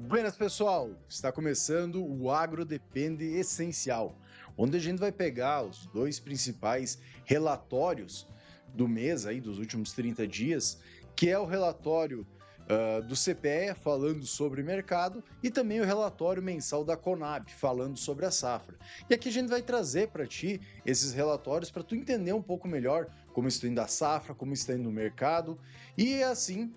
Buenas, pessoal! Está começando o Agro Depende Essencial, onde a gente vai pegar os dois principais relatórios do mês, aí, dos últimos 30 dias, que é o relatório do CPEA, falando sobre mercado, e também o relatório mensal da Conab, falando sobre a safra. E aqui a gente vai trazer para ti esses relatórios para tu entender um pouco melhor como está indo a safra, como está indo o mercado, e assim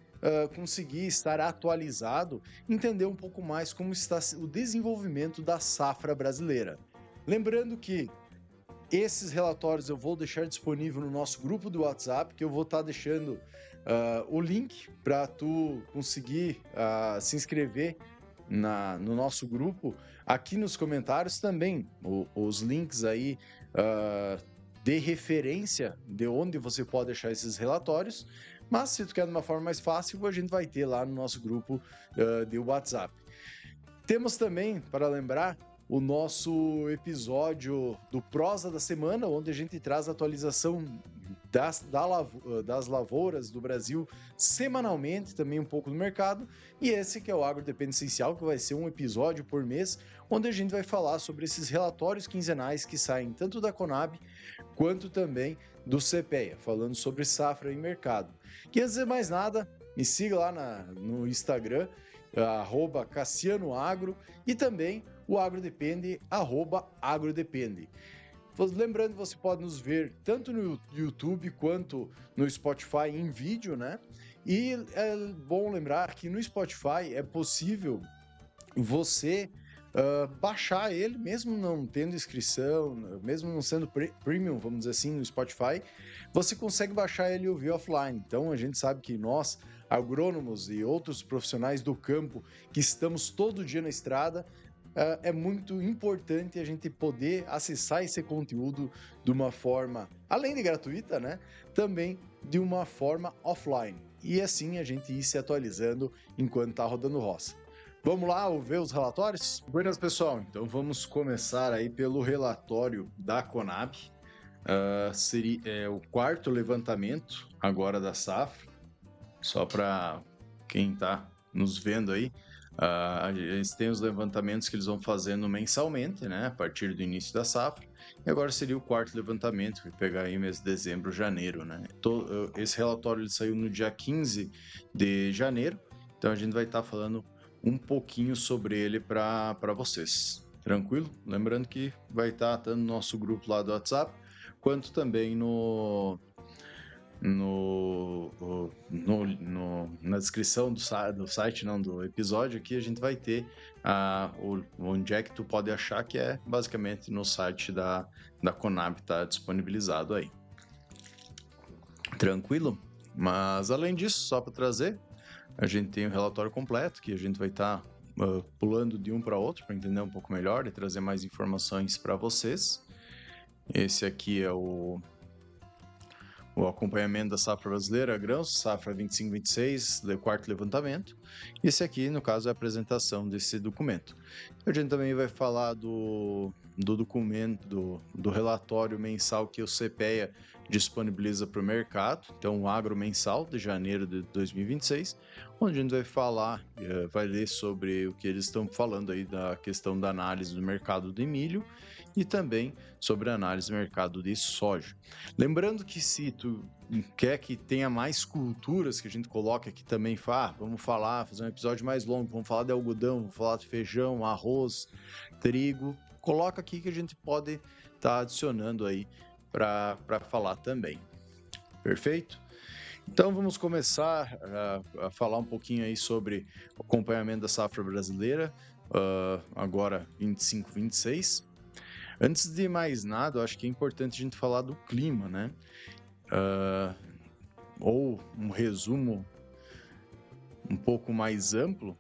conseguir estar atualizado, entender um pouco mais como está o desenvolvimento da safra brasileira. Lembrando que esses relatórios eu vou deixar disponível no nosso grupo do WhatsApp, que eu vou estar deixando o link para tu conseguir se inscrever no nosso grupo. Aqui nos comentários também, os links aí de referência de onde você pode achar esses relatórios. Mas se tu quer de uma forma mais fácil, a gente vai ter lá no nosso grupo de WhatsApp. Temos também, para lembrar, o nosso episódio do Prosa da Semana, onde a gente traz a atualização das lavouras do Brasil semanalmente, também um pouco do mercado. E esse que é o Agro Depende Essencial, que vai ser um episódio por mês, onde a gente vai falar sobre esses relatórios quinzenais que saem tanto da Conab quanto também do CPEA, falando sobre safra e mercado. E antes de mais nada, me siga lá no Instagram, @CassianoAgro, e também o AgroDepende, @AgroDepende. Lembrando que você pode nos ver tanto no YouTube quanto no Spotify em vídeo, né? E é bom lembrar que no Spotify é possível você baixar ele, mesmo não tendo inscrição, mesmo não sendo premium, vamos dizer assim, no Spotify, você consegue baixar ele e ouvir offline. Então a gente sabe que nós, agrônomos e outros profissionais do campo, que estamos todo dia na estrada, é muito importante a gente poder acessar esse conteúdo de uma forma, além de gratuita, né? Também de uma forma offline. E assim a gente ir se atualizando enquanto está rodando roça. Vamos lá ver os relatórios? Buenas, pessoal. Então vamos começar aí pelo relatório da Conab. Seria o quarto levantamento agora da safra. Só para quem está nos vendo aí, eles têm os levantamentos que eles vão fazendo mensalmente, né, a partir do início da safra. E agora seria o quarto levantamento, que vai pegar aí mês de dezembro, janeiro, né? Esse relatório ele saiu no dia 15 de janeiro, então a gente vai estar falando um pouquinho sobre ele para vocês. Tranquilo? Lembrando que vai estar tanto no nosso grupo lá do WhatsApp, quanto também na descrição do site, não, do episódio aqui, a gente vai ter onde é que tu pode achar, que é basicamente no site da Conab, tá disponibilizado aí. Tranquilo? Mas além disso, só para trazer, a gente tem o relatório completo, que a gente vai estar pulando de um para outro para entender um pouco melhor e trazer mais informações para vocês. Esse aqui é o acompanhamento da safra brasileira, grãos, safra 25-26, quarto levantamento. Esse aqui, no caso, é a apresentação desse documento. A gente também vai falar do documento, do relatório mensal que o CPEA disponibiliza para o mercado, então o agro mensal de janeiro de 2026, onde a gente vai falar, vai ler sobre o que eles estão falando aí da questão da análise do mercado de milho e também sobre a análise do mercado de soja. Lembrando que se tu quer que tenha mais culturas que a gente coloque aqui também, vamos fazer um episódio mais longo, vamos falar de algodão, vamos falar de feijão, arroz, trigo, coloca aqui que a gente pode estar adicionando aí para falar também. Perfeito? Então vamos começar a falar um pouquinho aí sobre o acompanhamento da safra brasileira, agora 25-26. Antes de mais nada, eu acho que é importante a gente falar do clima, né? Ou um resumo um pouco mais amplo,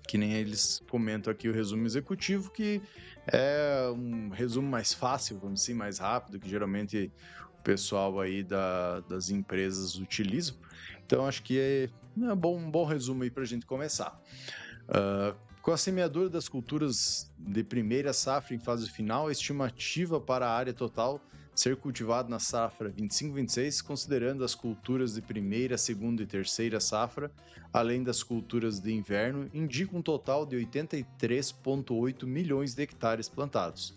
que nem eles comentam aqui o resumo executivo, que é um resumo mais fácil, vamos dizer, mais rápido, que geralmente o pessoal aí das empresas utilizam. Então, acho que é um bom resumo aí para a gente começar. Com a semeadura das culturas de primeira safra em fase final, a estimativa para a área total ser cultivado na safra 25/26, considerando as culturas de primeira, segunda e terceira safra, além das culturas de inverno, indica um total de 83,8 milhões de hectares plantados.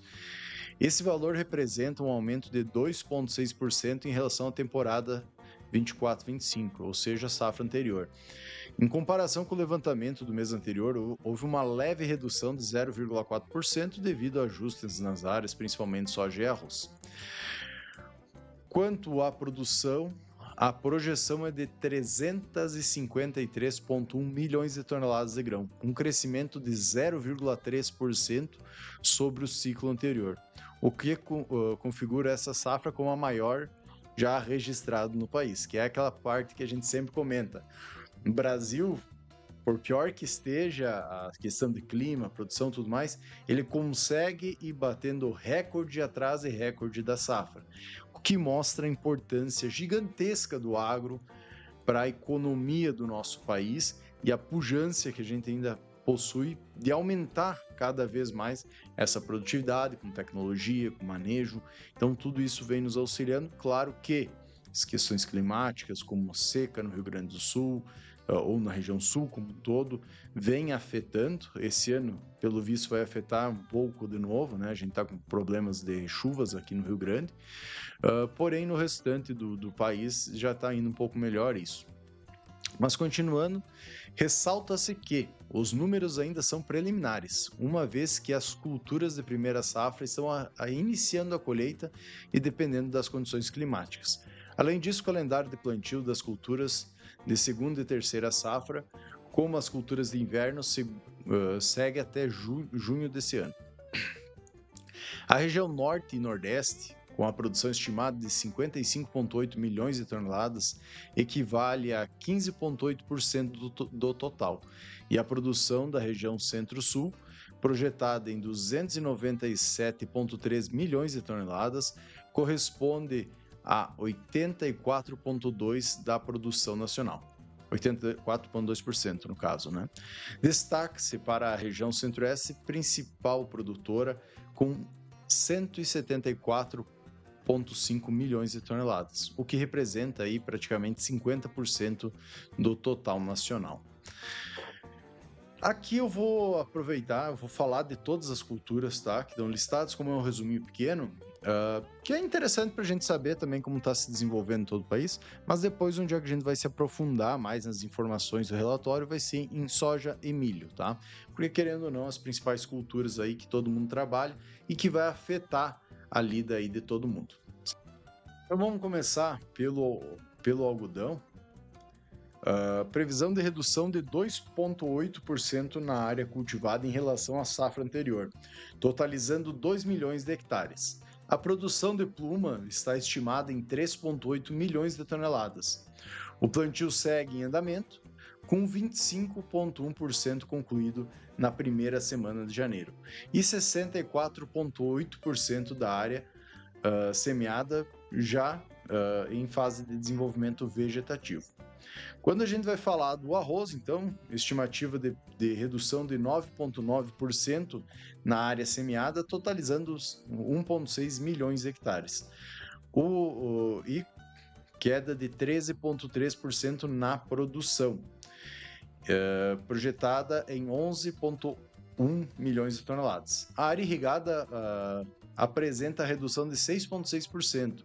Esse valor representa um aumento de 2,6% em relação à temporada 24/25, ou seja, a safra anterior. Em comparação com o levantamento do mês anterior, houve uma leve redução de 0,4% devido a ajustes nas áreas, principalmente soja e arroz. Quanto à produção, a projeção é de 353,1 milhões de toneladas de grão, um crescimento de 0,3% sobre o ciclo anterior, o que configura essa safra como a maior já registrado no país, que é aquela parte que a gente sempre comenta. No Brasil, por pior que esteja a questão de clima, produção e tudo mais, ele consegue ir batendo recorde atrás de recorde da safra, o que mostra a importância gigantesca do agro para a economia do nosso país e a pujança que a gente ainda possui de aumentar cada vez mais essa produtividade com tecnologia, com manejo. Então, tudo isso vem nos auxiliando. Claro que as questões climáticas, como seca no Rio Grande do Sul, ou na região sul como um todo, vem afetando. Esse ano, pelo visto, vai afetar um pouco de novo, né? A gente está com problemas de chuvas aqui no Rio Grande, porém no restante do país já está indo um pouco melhor isso. Mas continuando, ressalta-se que os números ainda são preliminares, uma vez que as culturas de primeira safra estão iniciando a colheita e dependendo das condições climáticas. Além disso, o calendário de plantio das culturas de segunda e terceira safra, como as culturas de inverno, segue até junho desse ano. A região norte e nordeste, com a produção estimada de 55,8 milhões de toneladas, equivale a 15,8% do total, e a produção da região centro-sul, projetada em 297,3 milhões de toneladas, corresponde a 84,2% da produção nacional. 84,2% no caso, né? Destaque-se para a região centro-oeste, principal produtora, com 174,5 milhões de toneladas, o que representa aí praticamente 50% do total nacional. Aqui eu vou aproveitar, eu vou falar de todas as culturas, tá? Que estão listadas, como é um resuminho pequeno, que é interessante para a gente saber também como está se desenvolvendo em todo o país, mas depois, um dia que a gente vai se aprofundar mais nas informações do relatório, vai ser em soja e milho, tá? Porque, querendo ou não, as principais culturas aí que todo mundo trabalha e que vai afetar a lida aí de todo mundo. Então vamos começar pelo algodão. Previsão de redução de 2,8% na área cultivada em relação à safra anterior, totalizando 2 milhões de hectares. A produção de pluma está estimada em 3,8 milhões de toneladas. O plantio segue em andamento, com 25,1% concluído na primeira semana de janeiro e 64,8% da área semeada já em fase de desenvolvimento vegetativo. Quando a gente vai falar do arroz, então, estimativa de redução de 9,9% na área semeada, totalizando 1,6 milhões de hectares. E queda de 13,3% na produção, projetada em 11,1 milhões de toneladas. A área irrigada apresenta redução de 6,6%,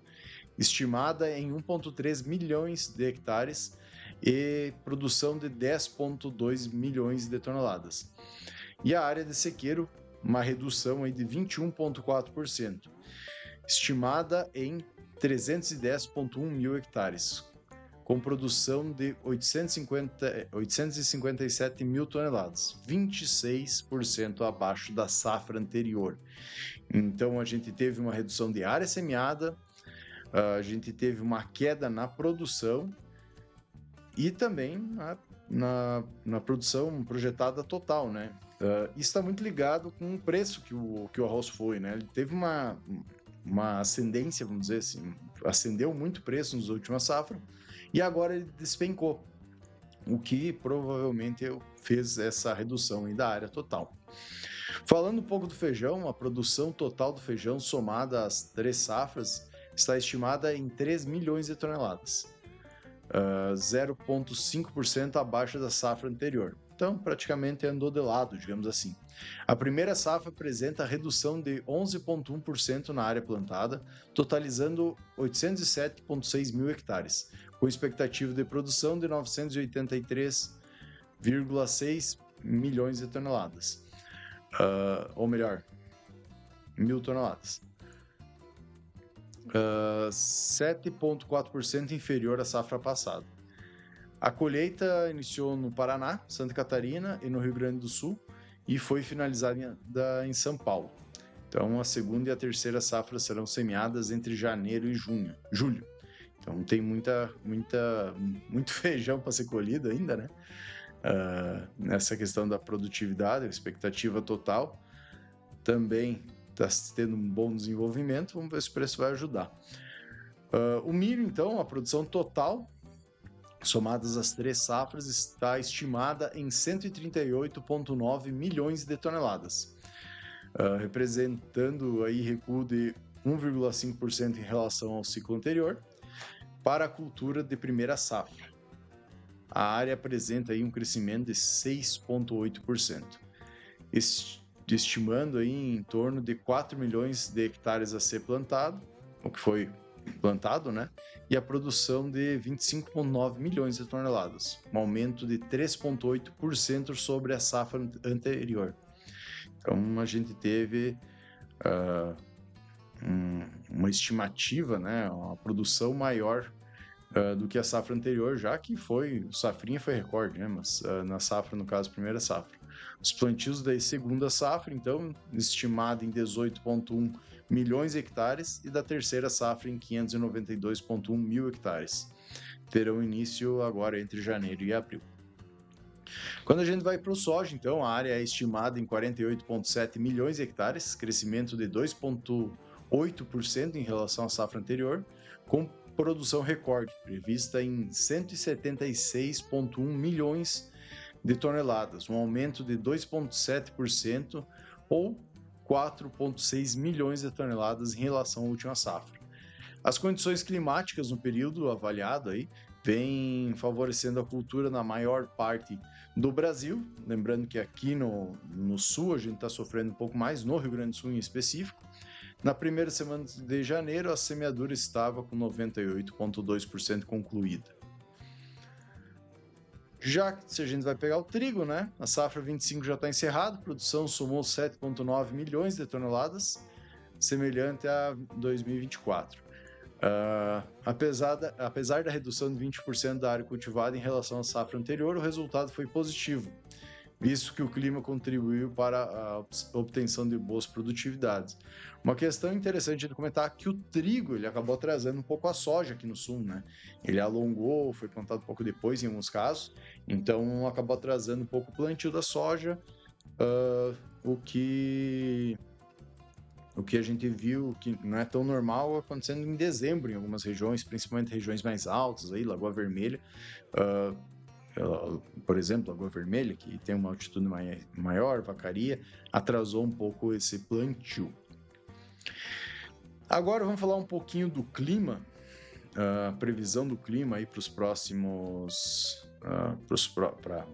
estimada em 1,3 milhões de hectares, e produção de 10,2 milhões de toneladas. E a área de sequeiro, uma redução aí de 21,4%, estimada em 310,1 mil hectares, com produção de 857 mil toneladas, 26% abaixo da safra anterior. Então a gente teve uma redução de área semeada, a gente teve uma queda na produção, e também na produção projetada total, né? Isso está muito ligado com o preço que o arroz foi, né? Ele teve uma ascendência, vamos dizer assim, ascendeu muito o preço nas últimas safras e agora ele despencou, o que provavelmente fez essa redução aí da área total. Falando um pouco do feijão, a produção total do feijão somada às 3 safras está estimada em 3 milhões de toneladas, 0,5% abaixo da safra anterior. Então, praticamente andou de lado, digamos assim. A primeira safra apresenta redução de 11,1% na área plantada, totalizando 807,6 mil hectares, com expectativa de produção de 983,6 milhões de toneladas. Ou melhor, 1.000 toneladas. 7,4% inferior à safra passada. A colheita iniciou no Paraná, Santa Catarina e no Rio Grande do Sul e foi finalizada em São Paulo. Então, a segunda e a terceira safra serão semeadas entre janeiro e julho. Então, tem muito feijão para ser colhido ainda, né? Nessa questão da produtividade, a expectativa total também está tendo um bom desenvolvimento. Vamos ver se o preço vai ajudar. O milho, então, a produção total, somadas as 3 safras, está estimada em 138,9 milhões de toneladas, representando aí recuo de 1,5% em relação ao ciclo anterior para a cultura de primeira safra. A área apresenta aí um crescimento de 6,8%, estimando aí em torno de 4 milhões de hectares a ser plantado, o que foi plantado, né? E a produção de 25,9 milhões de toneladas, um aumento de 3,8% sobre a safra anterior. Então, a gente teve uma estimativa, né? Uma produção maior do que a safra anterior, já que o safrinha foi recorde, né? Mas na safra, no caso, primeira safra. Os plantios da segunda safra, então, estimado em 18,1 milhões de hectares e da terceira safra em 592,1 mil hectares. Terão início agora entre janeiro e abril. Quando a gente vai para o soja, então, a área é estimada em 48,7 milhões de hectares, crescimento de 2,8% em relação à safra anterior, com produção recorde, prevista em 176,1 milhões de toneladas, um aumento de 2,7% ou 4,6 milhões de toneladas em relação à última safra. As condições climáticas no período avaliado aí vêm favorecendo a cultura na maior parte do Brasil, lembrando que aqui no sul a gente está sofrendo um pouco mais, no Rio Grande do Sul em específico. Na primeira semana de janeiro, a semeadura estava com 98,2% concluída. Já que se a gente vai pegar o trigo, né? A safra 25 já está encerrada, a produção somou 7,9 milhões de toneladas, semelhante a 2024. Apesar da redução de 20% da área cultivada em relação à safra anterior, o resultado foi positivo, visto que o clima contribuiu para a obtenção de boas produtividades. Uma questão interessante de comentar é que o trigo ele acabou trazendo um pouco a soja aqui no sul, né? Ele alongou, foi plantado um pouco depois em alguns casos, então acabou trazendo um pouco o plantio da soja, o que a gente viu que não é tão normal acontecendo em dezembro em algumas regiões, principalmente regiões mais altas, aí, Lagoa Vermelha, por exemplo, Lagoa Vermelha, que tem uma altitude maior, Vacaria, atrasou um pouco esse plantio. Agora vamos falar um pouquinho do clima, a previsão do clima aí para os próximos, para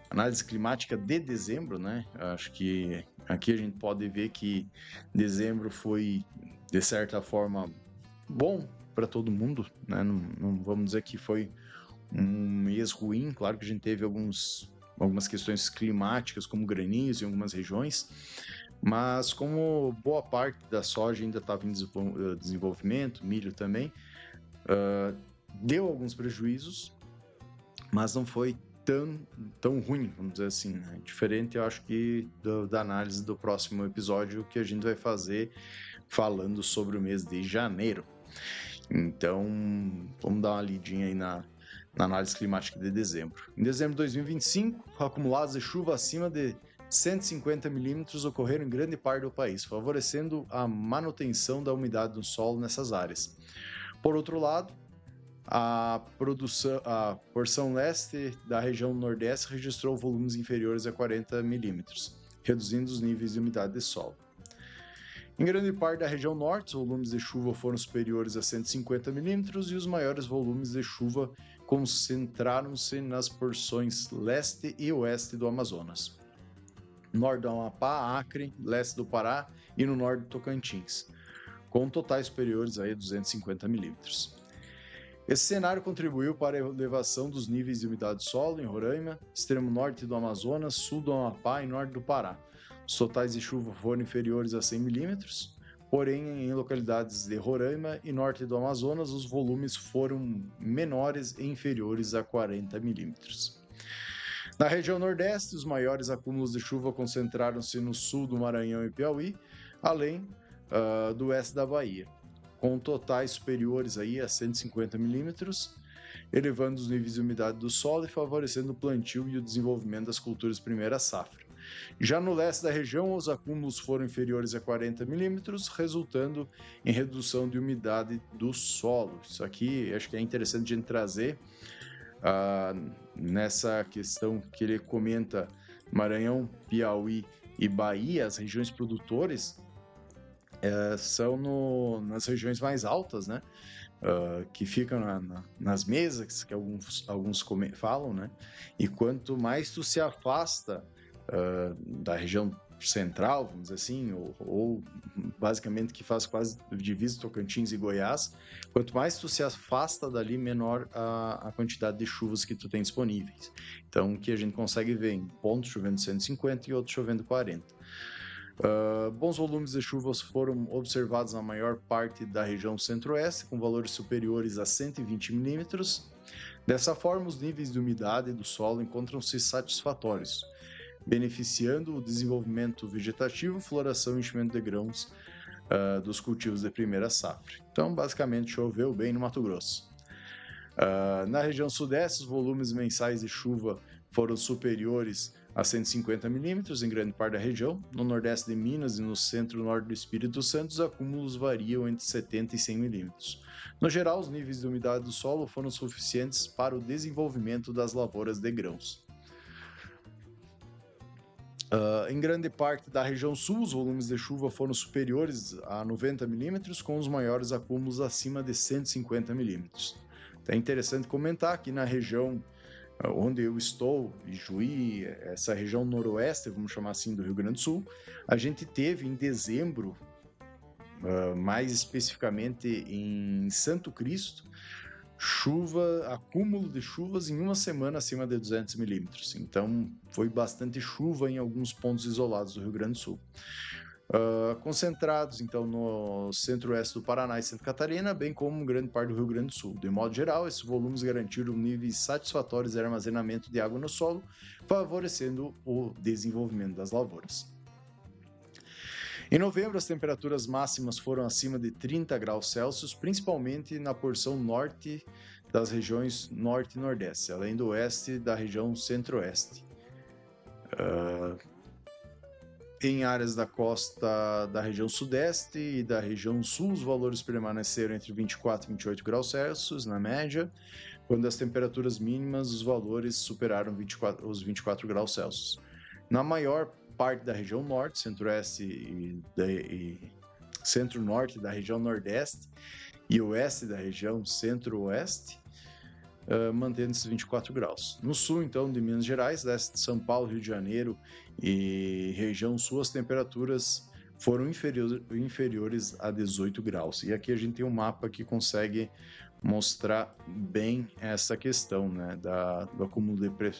análise climática de dezembro, né? Acho que aqui a gente pode ver que dezembro foi, de certa forma, bom para todo mundo, né? Não vamos dizer que foi um mês ruim, claro que a gente teve algumas questões climáticas, como granizo em algumas regiões, mas como boa parte da soja ainda estava em desenvolvimento, milho também, deu alguns prejuízos, mas não foi tão ruim, vamos dizer assim, né? Diferente, eu acho que da análise do próximo episódio que a gente vai fazer falando sobre o mês de janeiro. Então, vamos dar uma lidinha aí na análise climática de dezembro. Em dezembro de 2025, acumulados de chuva acima de 150 milímetros ocorreram em grande parte do país, favorecendo a manutenção da umidade do solo nessas áreas. Por outro lado, a porção leste da região nordeste registrou volumes inferiores a 40 milímetros, reduzindo os níveis de umidade de solo. Em grande parte da região norte, os volumes de chuva foram superiores a 150 milímetros e os maiores volumes de chuva concentraram-se nas porções leste e oeste do Amazonas, norte do Amapá, Acre, leste do Pará e no norte do Tocantins, com totais superiores a 250 milímetros. Esse cenário contribuiu para a elevação dos níveis de umidade do solo em Roraima, extremo norte do Amazonas, sul do Amapá e norte do Pará. Os totais de chuva foram inferiores a 100 milímetros, porém em localidades de Roraima e norte do Amazonas os volumes foram menores e inferiores a 40 milímetros. Na região nordeste, os maiores acúmulos de chuva concentraram-se no sul do Maranhão e Piauí, além do oeste da Bahia, com totais superiores aí a 150 milímetros, elevando os níveis de umidade do solo e favorecendo o plantio e o desenvolvimento das culturas de primeira safra. Já no leste da região, os acúmulos foram inferiores a 40 milímetros, resultando em redução de umidade do solo. Isso aqui acho que é interessante a gente trazer nessa questão que ele comenta Maranhão, Piauí e Bahia, as regiões produtoras, são nas regiões mais altas, né? Que ficam nas mesas, que alguns falam, né? E quanto mais tu se afasta da região central, vamos dizer assim, ou basicamente que faz quase divisa Tocantins e Goiás, quanto mais tu se afasta dali, menor a quantidade de chuvas que tu tem disponíveis. Então, o que a gente consegue ver em pontos chovendo 150 e outros chovendo 40. Bons volumes de chuvas foram observados na maior parte da região centro-oeste, com valores superiores a 120 milímetros. Dessa forma, os níveis de umidade do solo encontram-se satisfatórios, beneficiando o desenvolvimento vegetativo, floração e enchimento de grãos dos cultivos de primeira safra. Então, basicamente, choveu bem no Mato Grosso. Na região sudeste, os volumes mensais de chuva foram superiores a 150 milímetros em grande parte da região. No nordeste de Minas e no centro-norte do Espírito Santo, os acúmulos variam entre 70 e 100 milímetros. No geral, os níveis de umidade do solo foram suficientes para o desenvolvimento das lavouras de grãos. Em grande parte da região sul, os volumes de chuva foram superiores a 90 milímetros, com os maiores acúmulos acima de 150 milímetros. É interessante comentar que na região onde eu estou, Juí, essa região noroeste, vamos chamar assim, do Rio Grande do Sul, a gente teve em dezembro, mais especificamente em Santo Cristo, acúmulo de chuvas em uma semana acima de 200 milímetros. Então, foi bastante chuva em alguns pontos isolados do Rio Grande do Sul. Concentrados, então, no centro-oeste do Paraná e Santa Catarina, bem como grande parte do Rio Grande do Sul. De modo geral, esses volumes garantiram níveis satisfatórios de armazenamento de água no solo, favorecendo o desenvolvimento das lavouras. Em novembro, as temperaturas máximas foram acima de 30 graus Celsius, principalmente na porção norte das regiões norte e nordeste, além do oeste da região centro-oeste. Em áreas da costa da região sudeste e da região sul, os valores permaneceram entre 24 e 28 graus Celsius, na média, quando as temperaturas mínimas, os valores superaram os 24 graus Celsius. Na maior parte da região norte, centro-oeste e centro-norte da região nordeste e oeste da região centro-oeste, mantendo esses 24 graus. No sul, então, de Minas Gerais, leste de São Paulo, Rio de Janeiro e região sul, as temperaturas foram inferiores a 18 graus. E aqui a gente tem um mapa que consegue mostrar bem essa questão, né, do acúmulo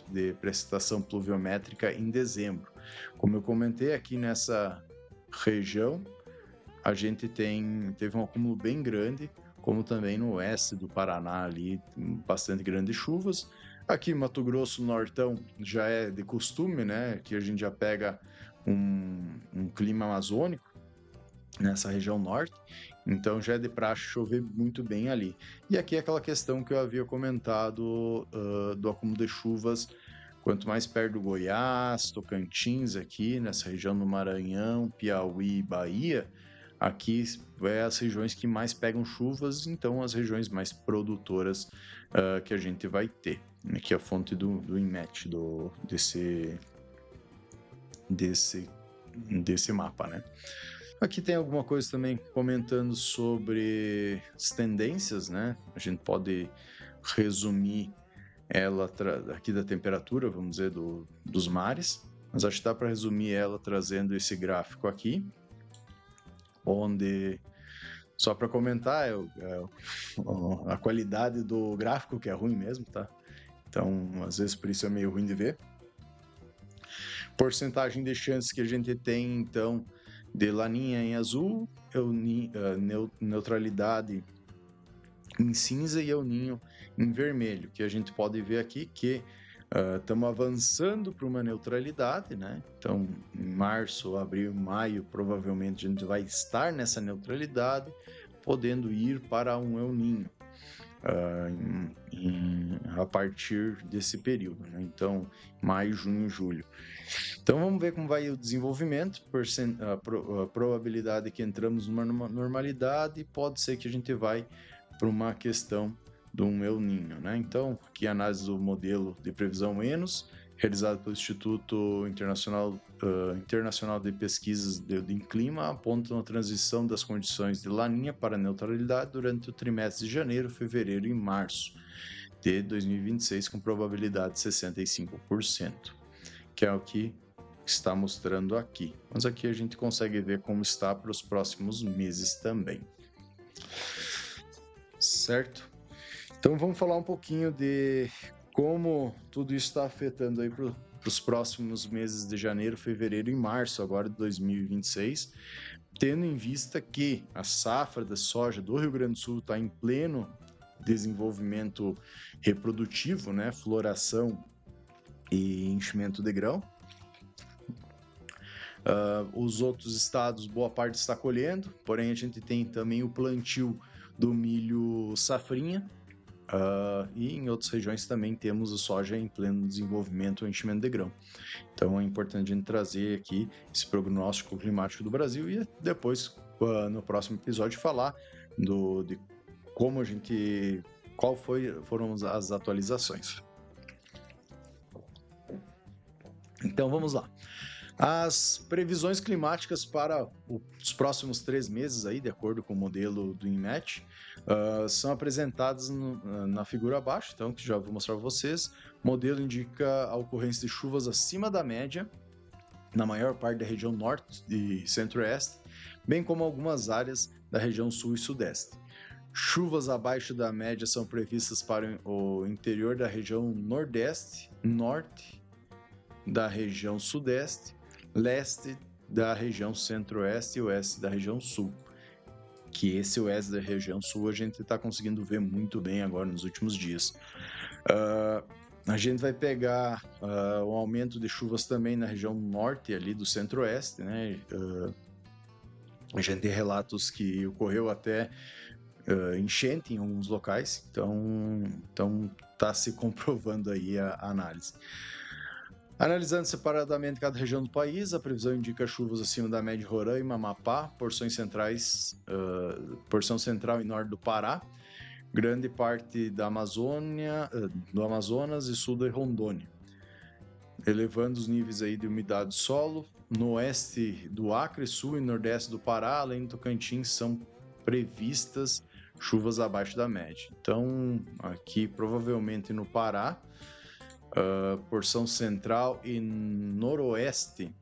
de precipitação pluviométrica em dezembro. Como eu comentei, aqui nessa região, a gente teve um acúmulo bem grande, como também no oeste do Paraná, ali, bastante grandes chuvas. Aqui, Mato Grosso, Nortão, já é de costume, né, que a gente já pega um clima amazônico nessa região norte, então já é de praxe chover muito bem ali. E aqui é aquela questão que eu havia comentado do acúmulo de chuvas, quanto mais perto do Goiás, Tocantins aqui, nessa região do Maranhão, Piauí e Bahia, aqui é as regiões que mais pegam chuvas, então as regiões mais produtoras que a gente vai ter. Aqui é a fonte do INMET, desse mapa, né? Aqui tem alguma coisa também comentando sobre as tendências, né? A gente pode resumir ela aqui da temperatura, vamos dizer, dos mares, mas acho que dá para resumir ela trazendo esse gráfico aqui, onde, só para comentar, a qualidade do gráfico que é ruim mesmo, tá? Então, às vezes por isso é meio ruim de ver. Porcentagem de chances que a gente tem, então, de laninha em azul, neutralidade em cinza e El Ninho em vermelho, que a gente pode ver aqui que estamos avançando para uma neutralidade, né? Então, em março, abril, maio, provavelmente a gente vai estar nessa neutralidade, podendo ir para um El Ninho a partir desse período, né? Então, maio, junho, julho. Então, vamos ver como vai o desenvolvimento, a probabilidade que entramos numa normalidade, pode ser que a gente vai para uma questão de um El Ninho, né? Então, aqui a análise do modelo de previsão ENOS, realizado pelo Instituto Internacional de Pesquisas em Clima, aponta uma transição das condições de laninha para neutralidade durante o trimestre de janeiro, fevereiro e março de 2026, com probabilidade de 65%, que é o que está mostrando aqui. Mas aqui a gente consegue ver como está para os próximos meses também. Certo? Então vamos falar um pouquinho de como tudo isso está afetando aí para os próximos meses de janeiro, fevereiro e março agora de 2026, tendo em vista que a safra da soja do Rio Grande do Sul está em pleno desenvolvimento reprodutivo, né? Floração e enchimento de grão. Os outros estados, boa parte está colhendo, porém a gente tem também o plantio do milho safrinha, e em outras regiões também temos a soja em pleno desenvolvimento ou enchimento de grão. Então é importante a gente trazer aqui esse prognóstico climático do Brasil e depois, no próximo episódio, falar de como foram as atualizações. Então vamos lá. As previsões climáticas para os próximos 3 meses, aí, de acordo com o modelo do INMET, são apresentadas na figura abaixo, então, que já vou mostrar para vocês. O modelo indica a ocorrência de chuvas acima da média na maior parte da região norte e centro-oeste, bem como algumas áreas da região sul e sudeste. Chuvas abaixo da média são previstas para o interior da região nordeste, norte da região sudeste, leste da região centro-oeste e oeste da região sul. Que esse oeste da região sul a gente está conseguindo ver muito bem agora nos últimos dias. A gente vai pegar um aumento de chuvas também na região norte ali do centro-oeste, né? A gente tem relatos que ocorreu até enchente em alguns locais, então está se comprovando aí a análise. Analisando separadamente cada região do país, a previsão indica chuvas acima da média em Roraima, Amapá, porção central e norte do Pará, grande parte da Amazônia, do Amazonas e sul da Rondônia, elevando os níveis aí de umidade do solo. No oeste do Acre, sul e nordeste do Pará, além do Tocantins, são previstas chuvas abaixo da média. Então, aqui provavelmente no Pará, porção central e noroeste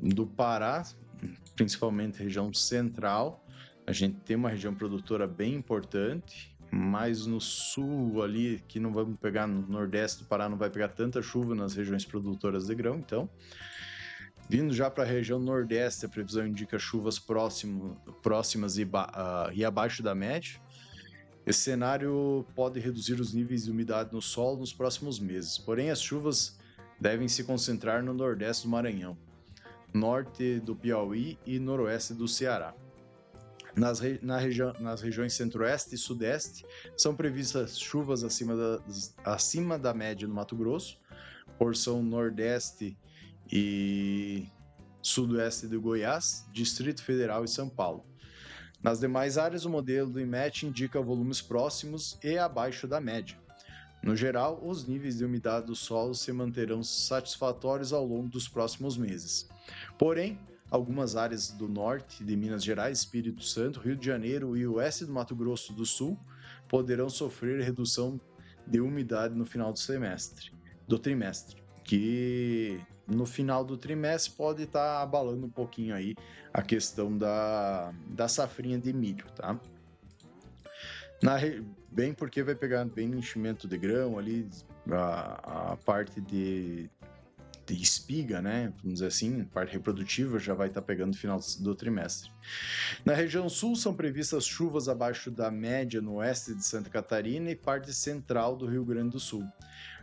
do Pará, principalmente região central, a gente tem uma região produtora bem importante, mas no sul ali, que não vamos pegar no nordeste do Pará, não vai pegar tanta chuva nas regiões produtoras de grão, então vindo já para a região nordeste, a previsão indica chuvas próximas e abaixo da média. Esse cenário pode reduzir os níveis de umidade no solo nos próximos meses, porém as chuvas devem se concentrar no nordeste do Maranhão, norte do Piauí e noroeste do Ceará. Nas regiões centro-oeste e sudeste, são previstas chuvas acima da média no Mato Grosso, porção nordeste e sudoeste do Goiás, Distrito Federal e São Paulo. Nas demais áreas, o modelo do INMET indica volumes próximos e abaixo da média. No geral, os níveis de umidade do solo se manterão satisfatórios ao longo dos próximos meses. Porém, algumas áreas do norte de Minas Gerais, Espírito Santo, Rio de Janeiro e oeste do Mato Grosso do Sul poderão sofrer redução de umidade no final do trimestre, que no final do trimestre pode estar abalando um pouquinho aí a questão da safrinha de milho, tá? Bem porque vai pegar bem no enchimento de grão ali, a parte de espiga, né? Vamos dizer assim, parte reprodutiva já vai estar pegando no final do trimestre. Na região sul são previstas chuvas abaixo da média no oeste de Santa Catarina e parte central do Rio Grande do Sul.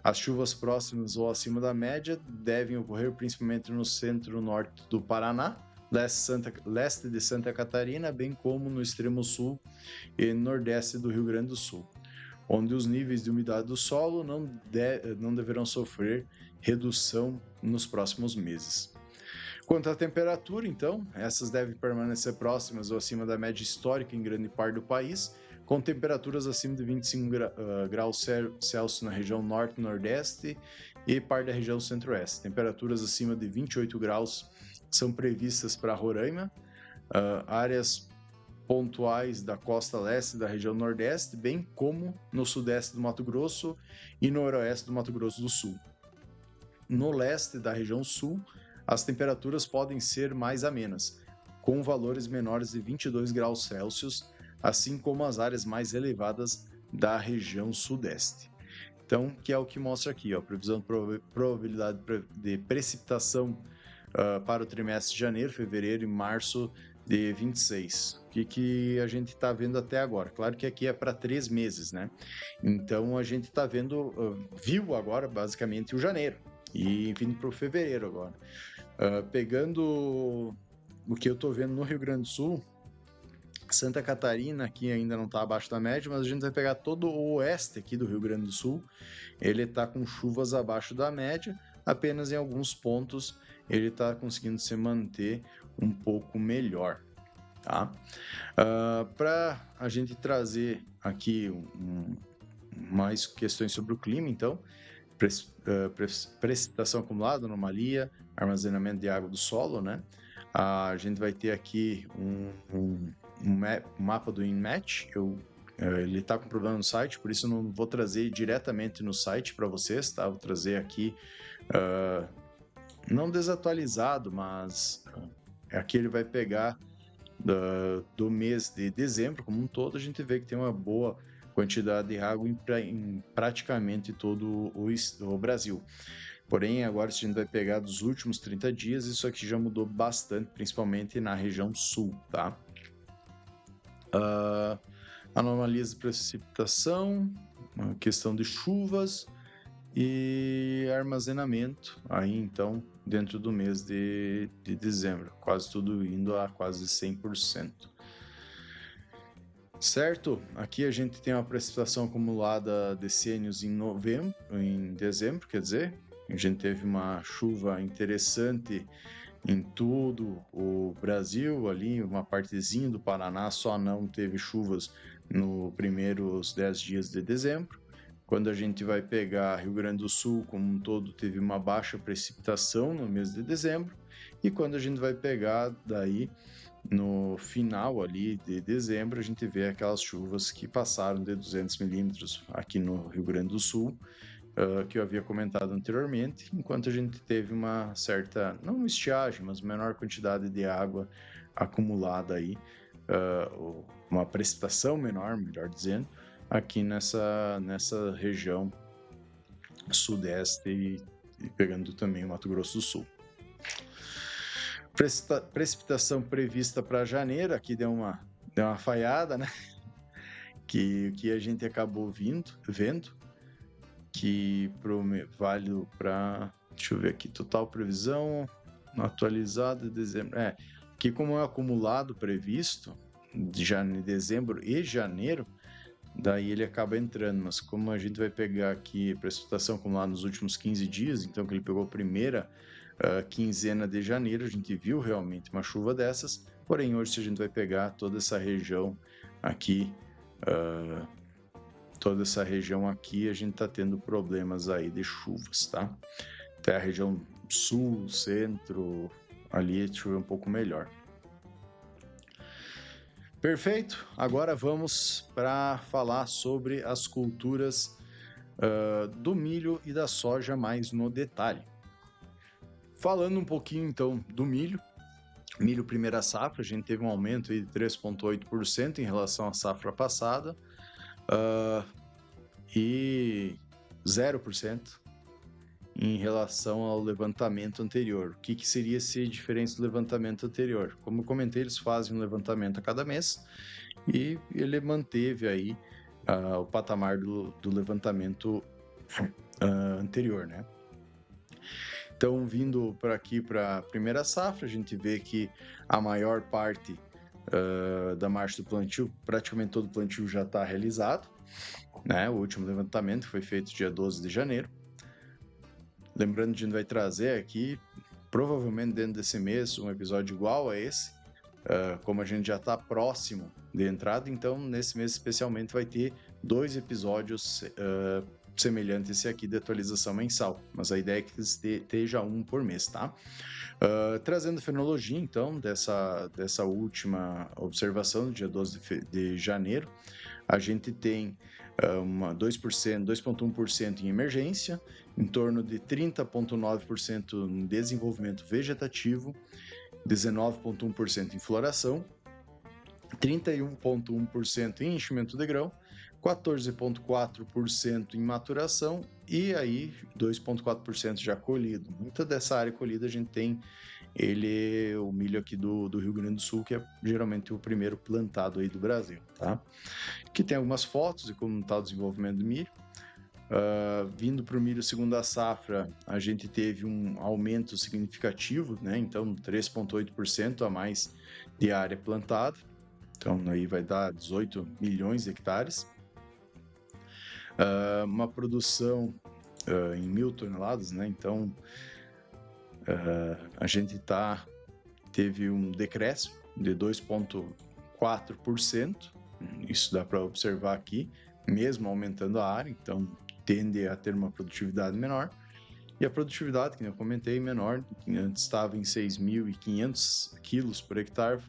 As chuvas próximas ou acima da média devem ocorrer principalmente no centro-norte do Paraná, leste de Santa Catarina, bem como no extremo sul e nordeste do Rio Grande do Sul, onde os níveis de umidade do solo não deverão sofrer redução nos próximos meses. Quanto à temperatura, então, essas devem permanecer próximas ou acima da média histórica em grande parte do país, com temperaturas acima de 25 graus Celsius na região norte e nordeste e parte da região centro-oeste. Temperaturas acima de 28 graus são previstas para Roraima, áreas pontuais da costa leste da região nordeste, bem como no sudeste do Mato Grosso e noroeste do Mato Grosso do Sul. No leste da região sul, as temperaturas podem ser mais amenas, com valores menores de 22 graus Celsius, assim como as áreas mais elevadas da região sudeste. Então, que é o que mostra aqui, ó, previsão de probabilidade de precipitação para o trimestre de janeiro, fevereiro e março de 26. O que a gente está vendo até agora? Claro que aqui é para 3 meses, né? Então, a gente está viu agora, basicamente, o janeiro e vindo para o fevereiro agora. Pegando o que eu estou vendo no Rio Grande do Sul, Santa Catarina aqui ainda não está abaixo da média, mas a gente vai pegar todo o oeste aqui do Rio Grande do Sul, ele está com chuvas abaixo da média, apenas em alguns pontos ele está conseguindo se manter um pouco melhor, tá? Para a gente trazer aqui mais questões sobre o clima, então, precipitação acumulada, anomalia, armazenamento de água do solo, né? A gente vai ter aqui um mapa do InMatch, ele está com problema no site, por isso não vou trazer diretamente no site para vocês, tá? Vou trazer aqui, não desatualizado, mas aqui ele vai pegar do mês de dezembro como um todo, a gente vê que tem uma boa quantidade de água em praticamente todo o Brasil. Porém, agora se a gente vai pegar dos últimos 30 dias, isso aqui já mudou bastante, principalmente na região sul, tá? Anomalias de precipitação, questão de chuvas e armazenamento, aí então, dentro do mês de dezembro, quase tudo indo a quase 100%. Certo? Aqui a gente tem uma precipitação acumulada decênios em dezembro, quer dizer, a gente teve uma chuva interessante em todo o Brasil, ali uma partezinha do Paraná só não teve chuvas nos primeiros 10 dias de dezembro. Quando a gente vai pegar Rio Grande do Sul como um todo, teve uma baixa precipitação no mês de dezembro, e quando a gente vai pegar daí no final ali de dezembro, a gente vê aquelas chuvas que passaram de 200 milímetros aqui no Rio Grande do Sul, que eu havia comentado anteriormente, enquanto a gente teve uma certa, não estiagem, mas menor quantidade de água acumulada aí, uma precipitação menor, melhor dizendo, aqui nessa região sudeste e pegando também o Mato Grosso do Sul. Precipitação prevista para janeiro, aqui deu uma falhada, né? Que a gente acabou vendo, que válido para, deixa eu ver aqui, total previsão atualizada de dezembro, que como é acumulado previsto de dezembro e janeiro, daí ele acaba entrando, mas como a gente vai pegar aqui precipitação acumulada nos últimos 15 dias, então que ele pegou a primeira quinzena de janeiro, a gente viu realmente uma chuva dessas, porém hoje se a gente vai pegar toda essa região aqui toda essa região aqui, a gente está tendo problemas aí de chuvas, tá? Até a região sul, centro, ali chover um pouco melhor. Perfeito, agora vamos para falar sobre as culturas do milho e da soja mais no detalhe. Falando um pouquinho então do milho primeira safra, a gente teve um aumento aí de 3,8% em relação à safra passada e 0% em relação ao levantamento anterior. O que seria essa diferença do levantamento anterior? Como eu comentei, eles fazem um levantamento a cada mês e ele manteve aí o patamar do levantamento anterior, né? Então, vindo para aqui para a primeira safra, a gente vê que a maior parte da marcha do plantio, praticamente todo o plantio já está realizado, né? O último levantamento foi feito dia 12 de janeiro. Lembrando que a gente vai trazer aqui, provavelmente dentro desse mês, um episódio igual a esse, como a gente já está próximo de entrada, então nesse mês especialmente vai ter 2 episódios semelhantes a esse aqui de atualização mensal, mas a ideia é que esteja um por mês, tá? Trazendo fenologia, então, dessa última observação, do dia 12 de janeiro, a gente tem 2,1% em emergência, em torno de 30,9% em desenvolvimento vegetativo, 19,1% em floração, 31,1% em enchimento de grão, 14,4% em maturação e aí 2,4% já colhido. Muita dessa área colhida a gente tem o milho aqui do Rio Grande do Sul, que é geralmente o primeiro plantado aí do Brasil, tá? Aqui tem algumas fotos de como está o desenvolvimento do milho. Vindo para o milho segunda safra, a gente teve um aumento significativo, né? Então 3,8% a mais de área plantada. Então aí vai dar 18 milhões de hectares. Uma produção em 1.000 toneladas, né? Então a gente teve um decréscimo de 2,4%. Isso dá para observar aqui, mesmo aumentando a área, então tende a ter uma produtividade menor. E a produtividade, que eu comentei, menor, antes estava em 6.500 quilos por hectare,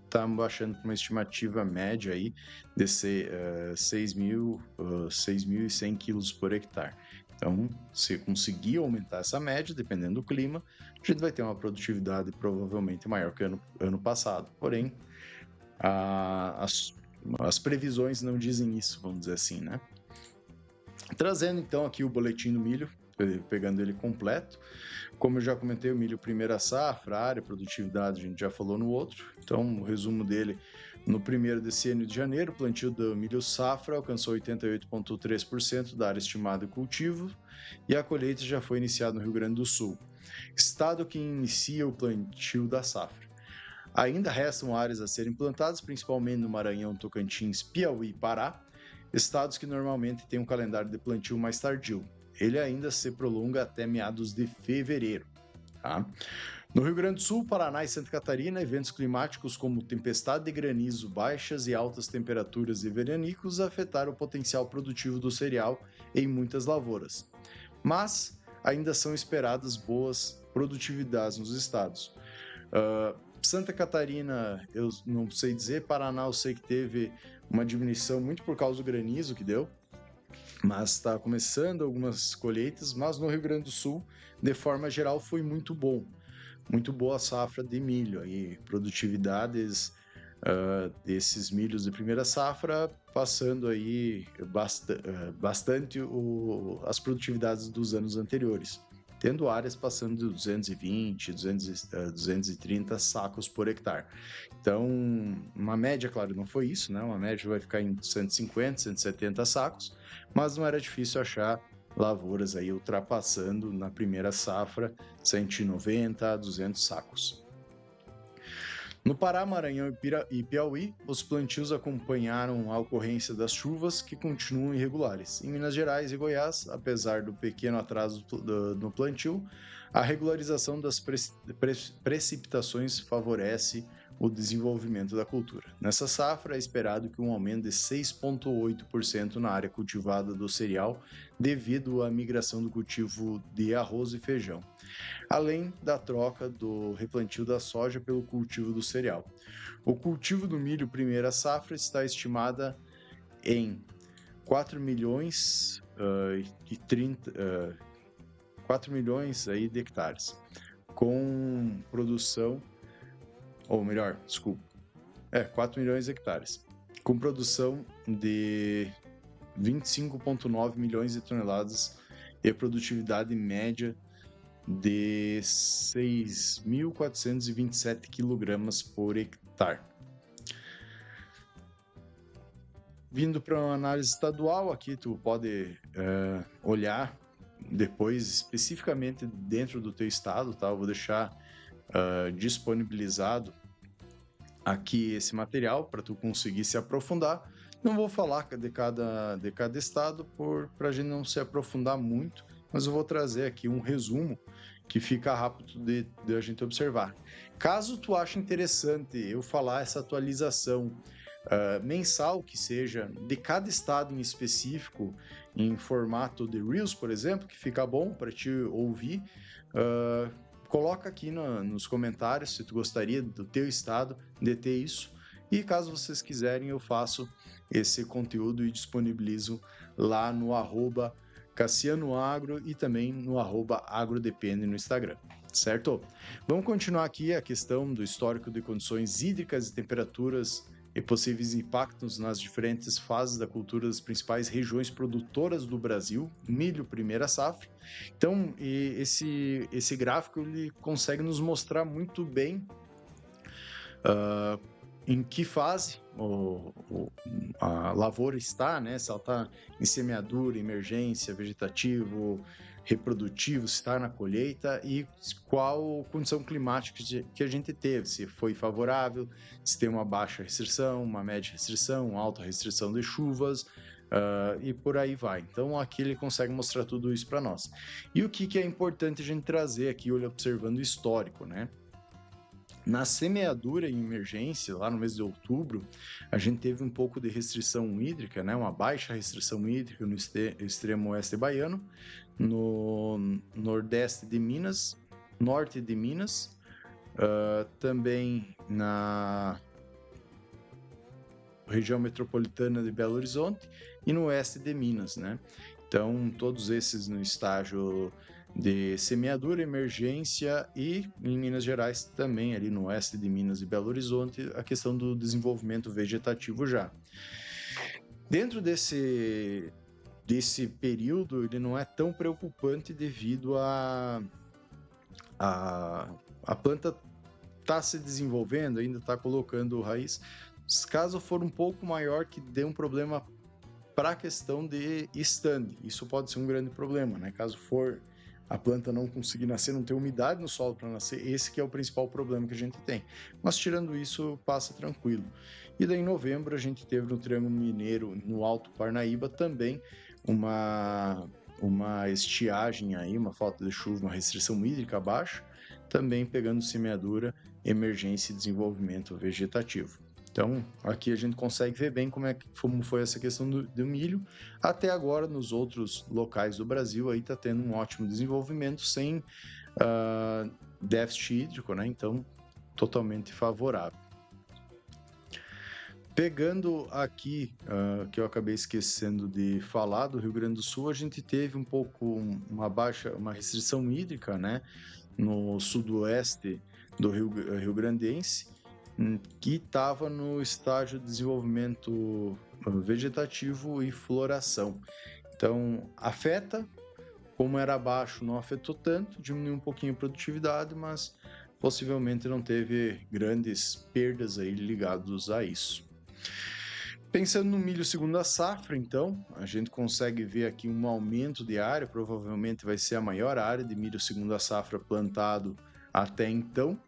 está baixando para uma estimativa média aí de 6.100 quilos por hectare. Então, se conseguir aumentar essa média, dependendo do clima, a gente vai ter uma produtividade provavelmente maior que ano passado. Porém, as previsões não dizem isso, vamos dizer assim, né? Trazendo então aqui o boletim do milho, pegando ele completo. Como eu já comentei, o milho primeira safra, área, produtividade, a gente já falou no outro. Então, o resumo dele, no primeiro decênio de janeiro, o plantio do milho safra alcançou 88,3% da área estimada de cultivo e a colheita já foi iniciada no Rio Grande do Sul, estado que inicia o plantio da safra. Ainda restam áreas a serem plantadas, principalmente no Maranhão, Tocantins, Piauí e Pará, estados que normalmente têm um calendário de plantio mais tardio. Ele ainda se prolonga até meados de fevereiro. Tá? No Rio Grande do Sul, Paraná e Santa Catarina, eventos climáticos como tempestade de granizo, baixas e altas temperaturas e veranicos afetaram o potencial produtivo do cereal em muitas lavouras. Mas ainda são esperadas boas produtividades nos estados. Santa Catarina, eu não sei dizer, Paraná eu sei que teve uma diminuição muito por causa do granizo que deu, mas está começando algumas colheitas, mas no Rio Grande do Sul, de forma geral, foi muito bom. Muito boa a safra de milho, aí, produtividades desses milhos de primeira safra, passando aí bastante as produtividades dos anos anteriores, tendo áreas passando de 220, 230 sacos por hectare. Então, uma média, claro, não foi isso, né? Uma média vai ficar em 150, 170 sacos, mas não era difícil achar lavouras aí ultrapassando na primeira safra 190 a 200 sacos. No Pará, Maranhão e Piauí, os plantios acompanharam a ocorrência das chuvas que continuam irregulares. Em Minas Gerais e Goiás, apesar do pequeno atraso no plantio, a regularização das precipitações favorece o desenvolvimento da cultura. Nessa safra, é esperado que um aumento de 6,8% na área cultivada do cereal, devido à migração do cultivo de arroz e feijão, além da troca do replantio da soja pelo cultivo do cereal. O cultivo do milho primeira safra está estimada em 4 milhões e 4 milhões aí de hectares, com produção, ou melhor, desculpa, 4 milhões de hectares, com produção de 25,9 milhões de toneladas e produtividade média de 6.427 kg por hectare. Vindo para uma análise estadual, aqui tu pode olhar depois especificamente dentro do teu estado, tá? Eu vou deixar disponibilizado aqui esse material para tu conseguir se aprofundar. Não vou falar de cada estado para a gente não se aprofundar muito, mas eu vou trazer aqui um resumo que fica rápido de a gente observar. Caso tu ache interessante eu falar essa atualização mensal, que seja de cada estado em específico, em formato de Reels, por exemplo, que fica bom para te ouvir, coloca aqui nos comentários se tu gostaria do teu estado de ter isso, e caso vocês quiserem eu faço esse conteúdo e disponibilizo lá no @CassianoAgro e também no @agrodepende no Instagram, certo? Vamos continuar aqui a questão do histórico de condições hídricas e temperaturas e possíveis impactos nas diferentes fases da cultura das principais regiões produtoras do Brasil, milho primeira safra. Então, esse gráfico ele consegue nos mostrar muito bem em que fase a lavoura está, né? Se ela está em semeadura, emergência, vegetativo, reprodutivo, se está na colheita e qual condição climática que a gente teve, se foi favorável, se tem uma baixa restrição, uma média restrição, uma alta restrição de chuvas, e por aí vai. Então aqui ele consegue mostrar tudo isso para nós. E o que é importante a gente trazer aqui, observando o histórico, né? Na semeadura em emergência, lá no mês de outubro, a gente teve um pouco de restrição hídrica, né? Uma baixa restrição hídrica no extremo oeste baiano, no nordeste de Minas, norte de Minas, também na região metropolitana de Belo Horizonte e no oeste de Minas, né? Então, todos esses no estágio de semeadura, emergência e em Minas Gerais também, ali no oeste de Minas e Belo Horizonte, a questão do desenvolvimento vegetativo já. Dentro desse período, ele não é tão preocupante devido a planta tá se desenvolvendo, ainda está colocando raiz. Caso for um pouco maior, que dê um problema para a questão de stand, isso pode ser um grande problema, né? Caso for a planta não conseguir nascer, não ter umidade no solo para nascer, esse que é o principal problema que a gente tem. Mas tirando isso, passa tranquilo. E daí em novembro a gente teve no Triângulo Mineiro, no Alto Parnaíba, também uma estiagem aí, uma falta de chuva, uma restrição hídrica baixa, também pegando semeadura, emergência e desenvolvimento vegetativo. Então, aqui a gente consegue ver bem como foi essa questão do milho. Até agora, nos outros locais do Brasil, aí está tendo um ótimo desenvolvimento sem déficit hídrico, né? Então, totalmente favorável. Pegando aqui, que eu acabei esquecendo de falar, do Rio Grande do Sul, a gente teve um pouco uma restrição hídrica, né? No sudoeste do Rio Grandense, que estava no estágio de desenvolvimento vegetativo e floração. Então, afeta, como era baixo, não afetou tanto, diminuiu um pouquinho a produtividade, mas possivelmente não teve grandes perdas aí ligadas a isso. Pensando no milho segunda safra, então, a gente consegue ver aqui um aumento de área, provavelmente vai ser a maior área de milho segunda safra plantado até então,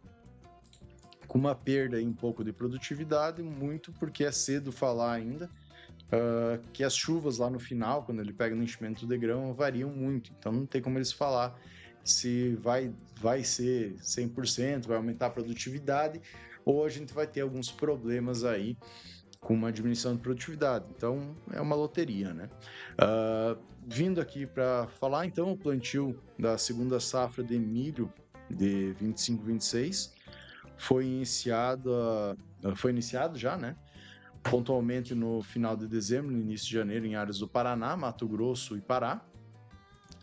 com uma perda aí um pouco de produtividade, muito porque é cedo falar ainda, que as chuvas lá no final, quando ele pega no enchimento de grão, variam muito, então não tem como eles falar se vai ser 100%, vai aumentar a produtividade, ou a gente vai ter alguns problemas aí com uma diminuição de produtividade. Então, é uma loteria, né? Vindo aqui para falar, então, o plantio da segunda safra de milho de 25-26 foi iniciado já, né? Pontualmente no final de dezembro, no início de janeiro, em áreas do Paraná, Mato Grosso e Pará,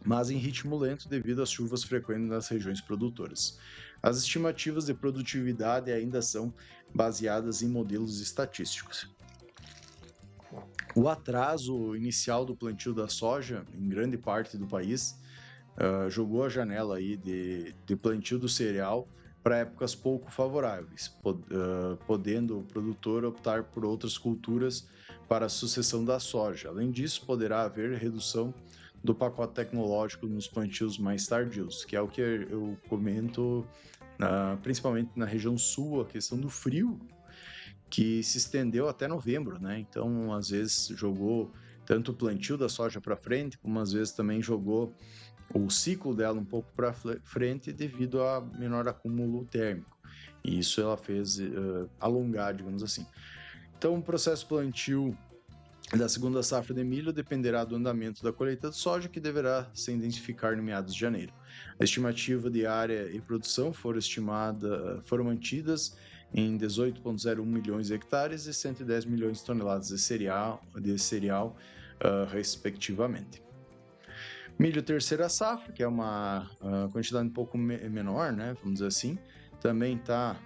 mas em ritmo lento devido às chuvas frequentes nas regiões produtoras. As estimativas de produtividade ainda são baseadas em modelos estatísticos. O atraso inicial do plantio da soja em grande parte do país jogou a janela aí de plantio do cereal para épocas pouco favoráveis, podendo o produtor optar por outras culturas para a sucessão da soja. Além disso, poderá haver redução do pacote tecnológico nos plantios mais tardios, que é o que eu comento principalmente na região sul, a questão do frio, que se estendeu até novembro, né? Então, às vezes, jogou tanto o plantio da soja para frente, como às vezes também jogou o ciclo dela um pouco para frente devido a menor acúmulo térmico. E isso ela fez alongar, digamos assim. Então, o processo plantio da segunda safra de milho dependerá do andamento da colheita de soja, que deverá se intensificar no meados de janeiro. A estimativa de área e produção foram mantidas em 18,01 milhões de hectares e 110 milhões de toneladas de cereal respectivamente. Milho terceira safra, que é uma quantidade um pouco menor, né, vamos dizer assim, também está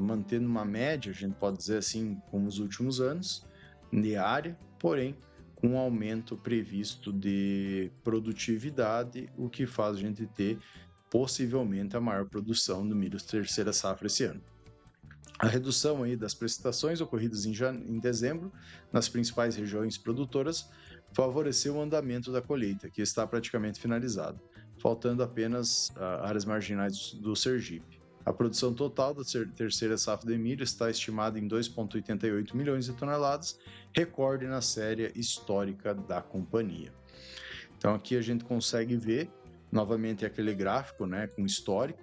mantendo uma média, a gente pode dizer assim, como os últimos anos, de área, porém com um aumento previsto de produtividade, o que faz a gente ter possivelmente a maior produção do milho terceira safra esse ano. A redução aí das precipitações ocorridas em dezembro nas principais regiões produtoras favoreceu o andamento da colheita, que está praticamente finalizada, faltando apenas áreas marginais do Sergipe. A produção total da terceira safra de milho está estimada em 2,88 milhões de toneladas, recorde na série histórica da companhia. Então aqui a gente consegue ver novamente aquele gráfico, né, com histórico.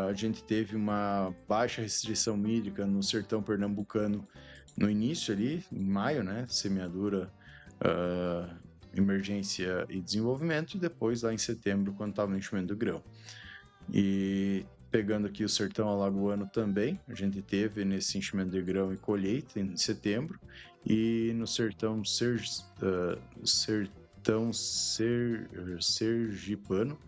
A gente teve uma baixa restrição hídrica no sertão pernambucano no início ali, em maio, né, semeadura, emergência e desenvolvimento, e depois lá em setembro, quando estava no enchimento do grão. E pegando aqui o sertão alagoano também, a gente teve nesse enchimento de grão e colheita em setembro, e no sertão sergipano,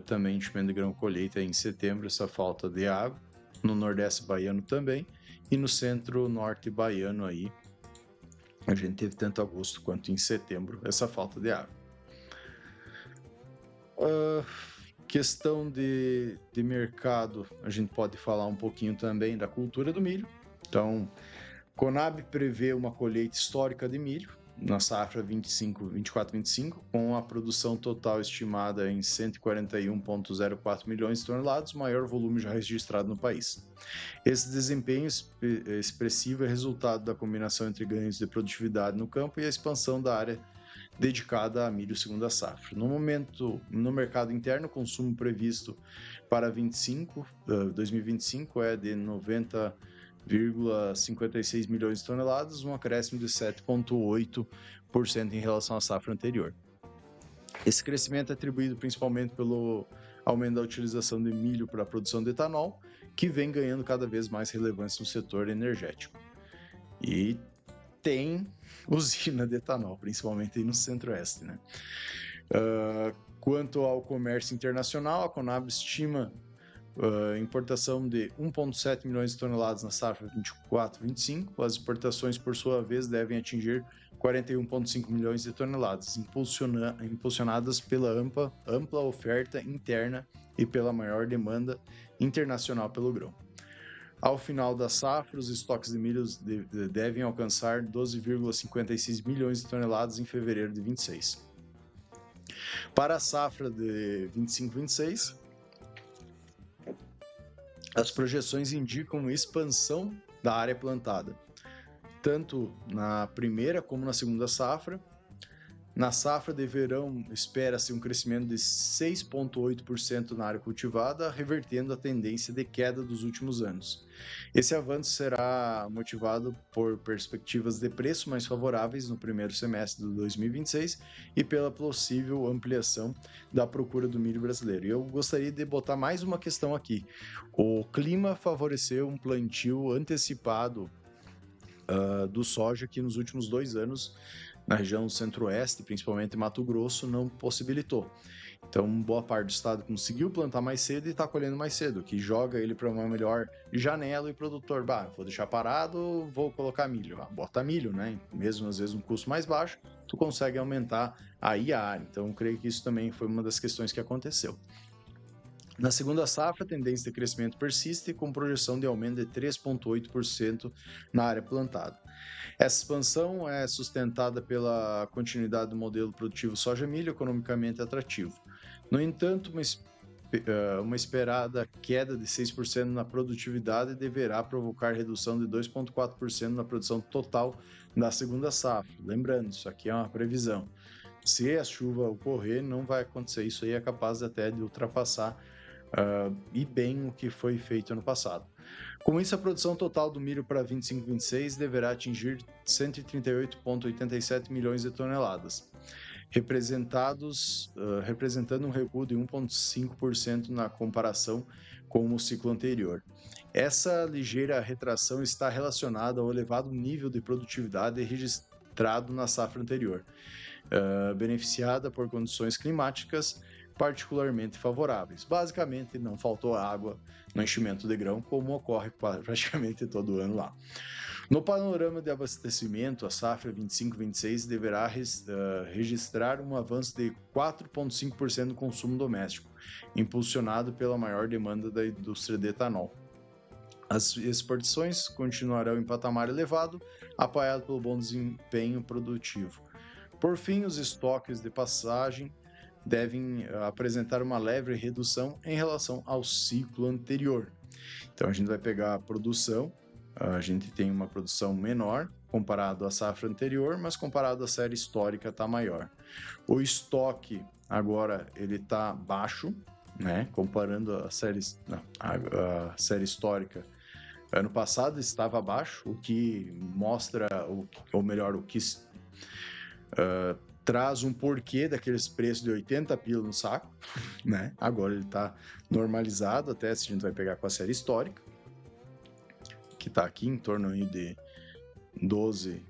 também enchimento de grão e colheita em setembro, essa falta de água, no nordeste baiano também, e no centro-norte baiano aí, a gente teve tanto agosto quanto em setembro essa falta de água. Questão de mercado, a gente pode falar um pouquinho também da cultura do milho. Então, Conab prevê uma colheita histórica de milho na safra 24-25, com a produção total estimada em 141,04 milhões de toneladas, maior volume já registrado no país. Esse desempenho expressivo é resultado da combinação entre ganhos de produtividade no campo e a expansão da área dedicada a milho segunda safra. No momento, no mercado interno, o consumo previsto para 2025 é de 90,56 milhões de toneladas, um acréscimo de 7,8% em relação à safra anterior. Esse crescimento é atribuído principalmente pelo aumento da utilização de milho para a produção de etanol, que vem ganhando cada vez mais relevância no setor energético. E tem usina de etanol, principalmente aí no centro-oeste, né? Quanto ao comércio internacional, a Conab estima importação de 1,7 milhões de toneladas na safra 24-25. As exportações, por sua vez, devem atingir 41,5 milhões de toneladas, impulsionadas pela ampla oferta interna e pela maior demanda internacional pelo grão. Ao final da safra, os estoques de milho devem alcançar 12,56 milhões de toneladas em fevereiro de 26. Para a safra de 25-26, as projeções indicam expansão da área plantada, tanto na primeira como na segunda safra. Na safra de verão, espera-se um crescimento de 6,8% na área cultivada, revertendo a tendência de queda dos últimos anos. Esse avanço será motivado por perspectivas de preço mais favoráveis no primeiro semestre de 2026 e pela possível ampliação da procura do milho brasileiro. E eu gostaria de botar mais uma questão aqui. O clima favoreceu um plantio antecipado do soja que nos últimos 2 anos, na região centro-oeste, principalmente Mato Grosso, não possibilitou. Então, boa parte do estado conseguiu plantar mais cedo e está colhendo mais cedo, que joga ele para uma melhor janela e produtor, vou deixar parado, vou colocar milho. Bota milho, né? Mesmo às vezes um custo mais baixo, tu consegue aumentar aí a área. Então, eu creio que isso também foi uma das questões que aconteceu. Na segunda safra, a tendência de crescimento persiste, com projeção de aumento de 3,8% na área plantada. Essa expansão é sustentada pela continuidade do modelo produtivo soja-milho economicamente atrativo. No entanto, uma esperada queda de 6% na produtividade deverá provocar redução de 2,4% na produção total da segunda safra. Lembrando, isso aqui é uma previsão. Se a chuva ocorrer, não vai acontecer. Isso aí é capaz até de ultrapassar e bem o que foi feito ano passado. Com isso, a produção total do milho para 25-26 deverá atingir 138,87 milhões de toneladas, representando um recuo de 1,5% na comparação com o ciclo anterior. Essa ligeira retração está relacionada ao elevado nível de produtividade registrado na safra anterior, beneficiada por condições climáticas particularmente favoráveis. Basicamente, não faltou água no enchimento de grão, como ocorre praticamente todo ano lá. No panorama de abastecimento, a safra 25-26 deverá registrar um avanço de 4,5% no consumo doméstico, impulsionado pela maior demanda da indústria de etanol. As exportações continuarão em patamar elevado, apoiado pelo bom desempenho produtivo. Por fim, os estoques de passagem devem apresentar uma leve redução em relação ao ciclo anterior. Então, a gente vai pegar a produção, a gente tem uma produção menor comparado à safra anterior, mas comparado à série histórica está maior. O estoque agora ele está baixo, né? Comparando a série histórica, ano passado estava baixo, o que mostra, ou melhor, o que traz um porquê daqueles preços de 80 pila no saco, né? Agora ele está normalizado, até se a gente vai pegar com a série histórica, que está aqui em torno aí de 12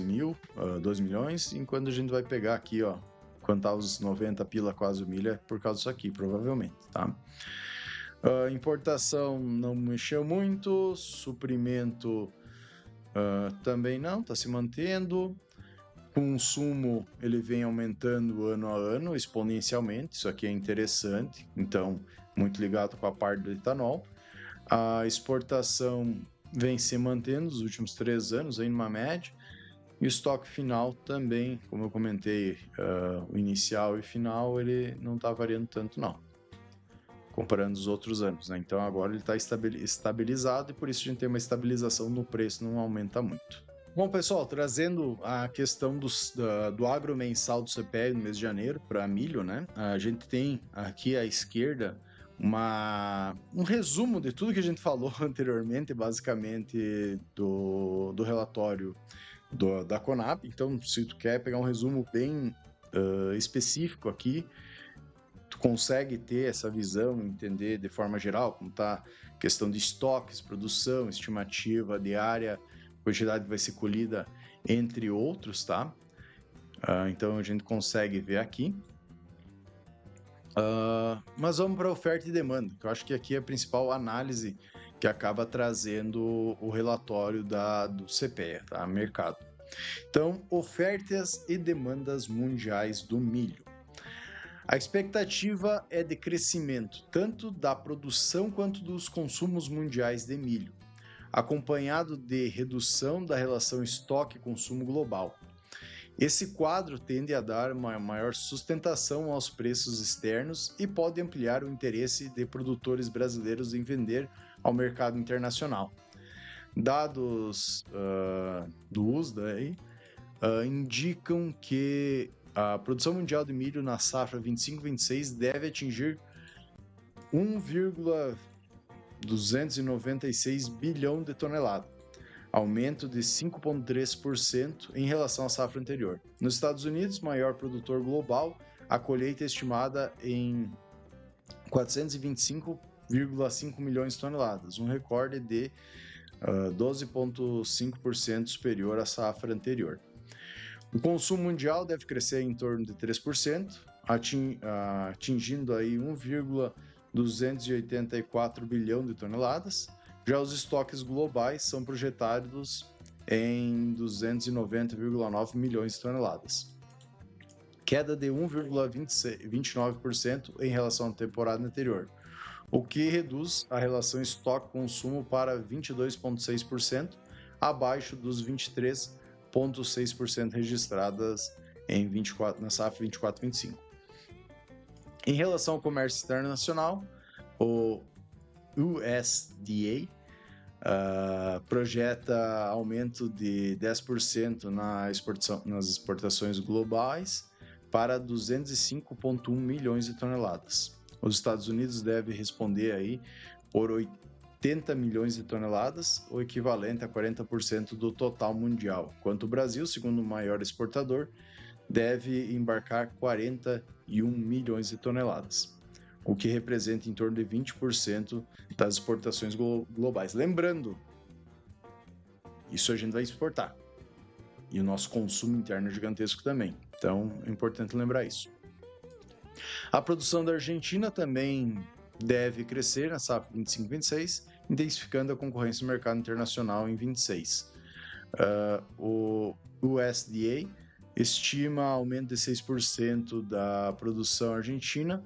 milhões, enquanto a gente vai pegar aqui, ó, quando tá os 90 pila quase o milho, é por causa disso aqui, provavelmente, tá? Importação não mexeu muito, suprimento também não, está se mantendo. Consumo ele vem aumentando ano a ano exponencialmente, isso aqui é interessante, então muito ligado com a parte do etanol. A exportação vem se mantendo nos últimos 3 anos, aí numa média, e o estoque final também, como eu comentei, o inicial e final ele não está variando tanto não, comparando os outros anos, né? Então agora ele está estabilizado e por isso a gente tem uma estabilização no preço, não aumenta muito. Bom, pessoal, trazendo a questão do agro mensal do CPE no mês de janeiro para milho, né? A gente tem aqui à esquerda um resumo de tudo que a gente falou anteriormente, basicamente do relatório da Conab. Então, se tu quer pegar um resumo bem específico aqui, tu consegue ter essa visão, entender de forma geral como está a questão de estoques, produção, estimativa diária, quantidade vai ser colhida, entre outros, tá? Então a gente consegue ver aqui. Mas vamos para oferta e demanda, que eu acho que aqui é a principal análise que acaba trazendo o relatório do CPEA, tá? Mercado. Então, ofertas e demandas mundiais do milho. A expectativa é de crescimento tanto da produção quanto dos consumos mundiais de milho, acompanhado de redução da relação estoque-consumo global. Esse quadro tende a dar uma maior sustentação aos preços externos e pode ampliar o interesse de produtores brasileiros em vender ao mercado internacional. Dados do USDA indicam que a produção mundial de milho na safra 25-26 deve atingir 1,296 bilhão de toneladas, aumento de 5,3% em relação à safra anterior. Nos Estados Unidos, maior produtor global, a colheita é estimada em 425,5 milhões de toneladas, um recorde de 12,5% superior à safra anterior. O consumo mundial deve crescer em torno de 3%, atingindo aí 1,284 bilhão de toneladas. Já os estoques globais são projetados em 290,9 milhões de toneladas. Queda de 1,29% em relação à temporada anterior, o que reduz a relação estoque-consumo para 22,6%, abaixo dos 23,6% registradas na safra 24-25. Em relação ao comércio internacional, o USDA projeta aumento de 10% nas exportações globais para 205,1 milhões de toneladas. Os Estados Unidos devem responder aí por 80 milhões de toneladas, o equivalente a 40% do total mundial, enquanto o Brasil, segundo o maior exportador, deve embarcar 41 milhões de toneladas, o que representa em torno de 20% das exportações globais. Lembrando, isso a gente vai exportar. E o nosso consumo interno é gigantesco também. Então, é importante lembrar isso. A produção da Argentina também deve crescer na safra 25-26, intensificando a concorrência no mercado internacional em 26. O USDA estima aumento de 6% da produção argentina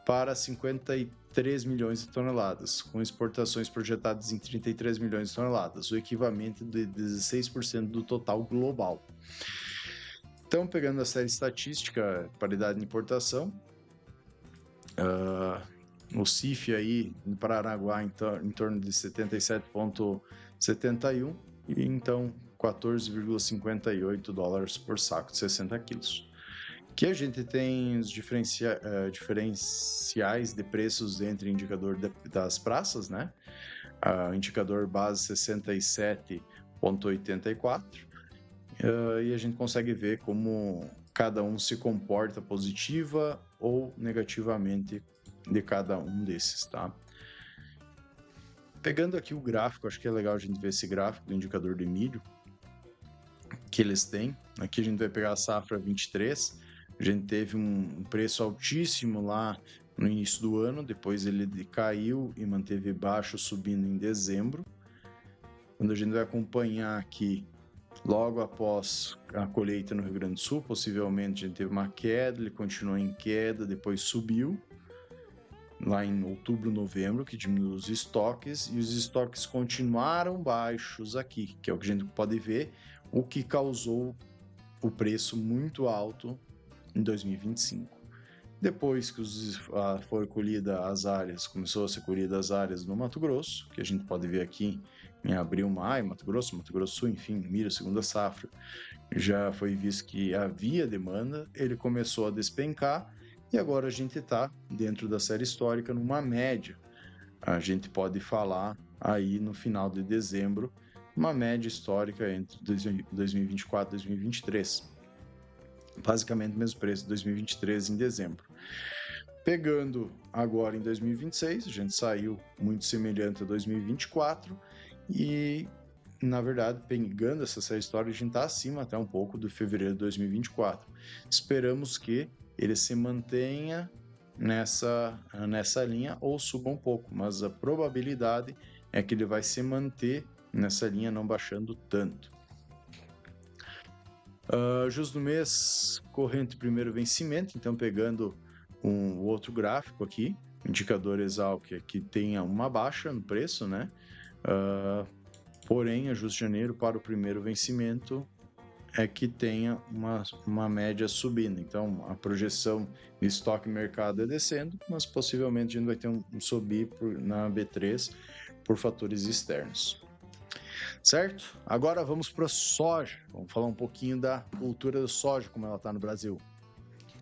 para 53 milhões de toneladas, com exportações projetadas em 33 milhões de toneladas, o equivalente de 16% do total global. Então, pegando a série estatística, paridade de importação, o CIF aí no Paranaguá em torno de 77,71 e então 14,58 dólares por saco de 60 quilos. Aqui a gente tem os diferenciais de preços entre o indicador das praças, né? O indicador base 67,84 e a gente consegue ver como cada um se comporta positiva ou negativamente de cada um desses, tá? Pegando aqui o gráfico, acho que é legal a gente ver esse gráfico do indicador de milho que eles têm. Aqui a gente vai pegar a safra 23, a gente teve um preço altíssimo lá no início do ano, depois ele caiu e manteve baixo, subindo em dezembro. Quando a gente vai acompanhar aqui, logo após a colheita no Rio Grande do Sul, possivelmente a gente teve uma queda, ele continuou em queda, depois subiu, lá em outubro, novembro, que diminuiu os estoques, e os estoques continuaram baixos aqui, que é o que a gente pode ver, o que causou o preço muito alto em 2025. Depois que foi colhida as áreas, começou a ser colhida as áreas no Mato Grosso, que a gente pode ver aqui em abril, maio, Mato Grosso do Sul, enfim, milho, segunda safra, já foi visto que havia demanda, ele começou a despencar, e agora a gente está, dentro da série histórica, numa média. A gente pode falar aí no final de dezembro, uma média histórica entre 2024 e 2023. Basicamente o mesmo preço de 2023 em dezembro. Pegando agora em 2026, a gente saiu muito semelhante a 2024 e, na verdade, pegando essa série histórica, a gente está acima até um pouco do fevereiro de 2024. Esperamos que ele se mantenha nessa linha ou suba um pouco, mas a probabilidade é que ele vai se manter nessa linha, não baixando tanto. Juros do mês corrente primeiro vencimento, então pegando um outro gráfico aqui, indicador Exalc que tenha uma baixa no preço, né? Porém, ajuste de janeiro para o primeiro vencimento é que tenha uma média subindo. Então, a projeção de estoque mercado é descendo, mas possivelmente a gente vai ter um subir na B3 por fatores externos. Certo? Agora vamos para a soja. Vamos falar um pouquinho da cultura da soja, como ela está no Brasil.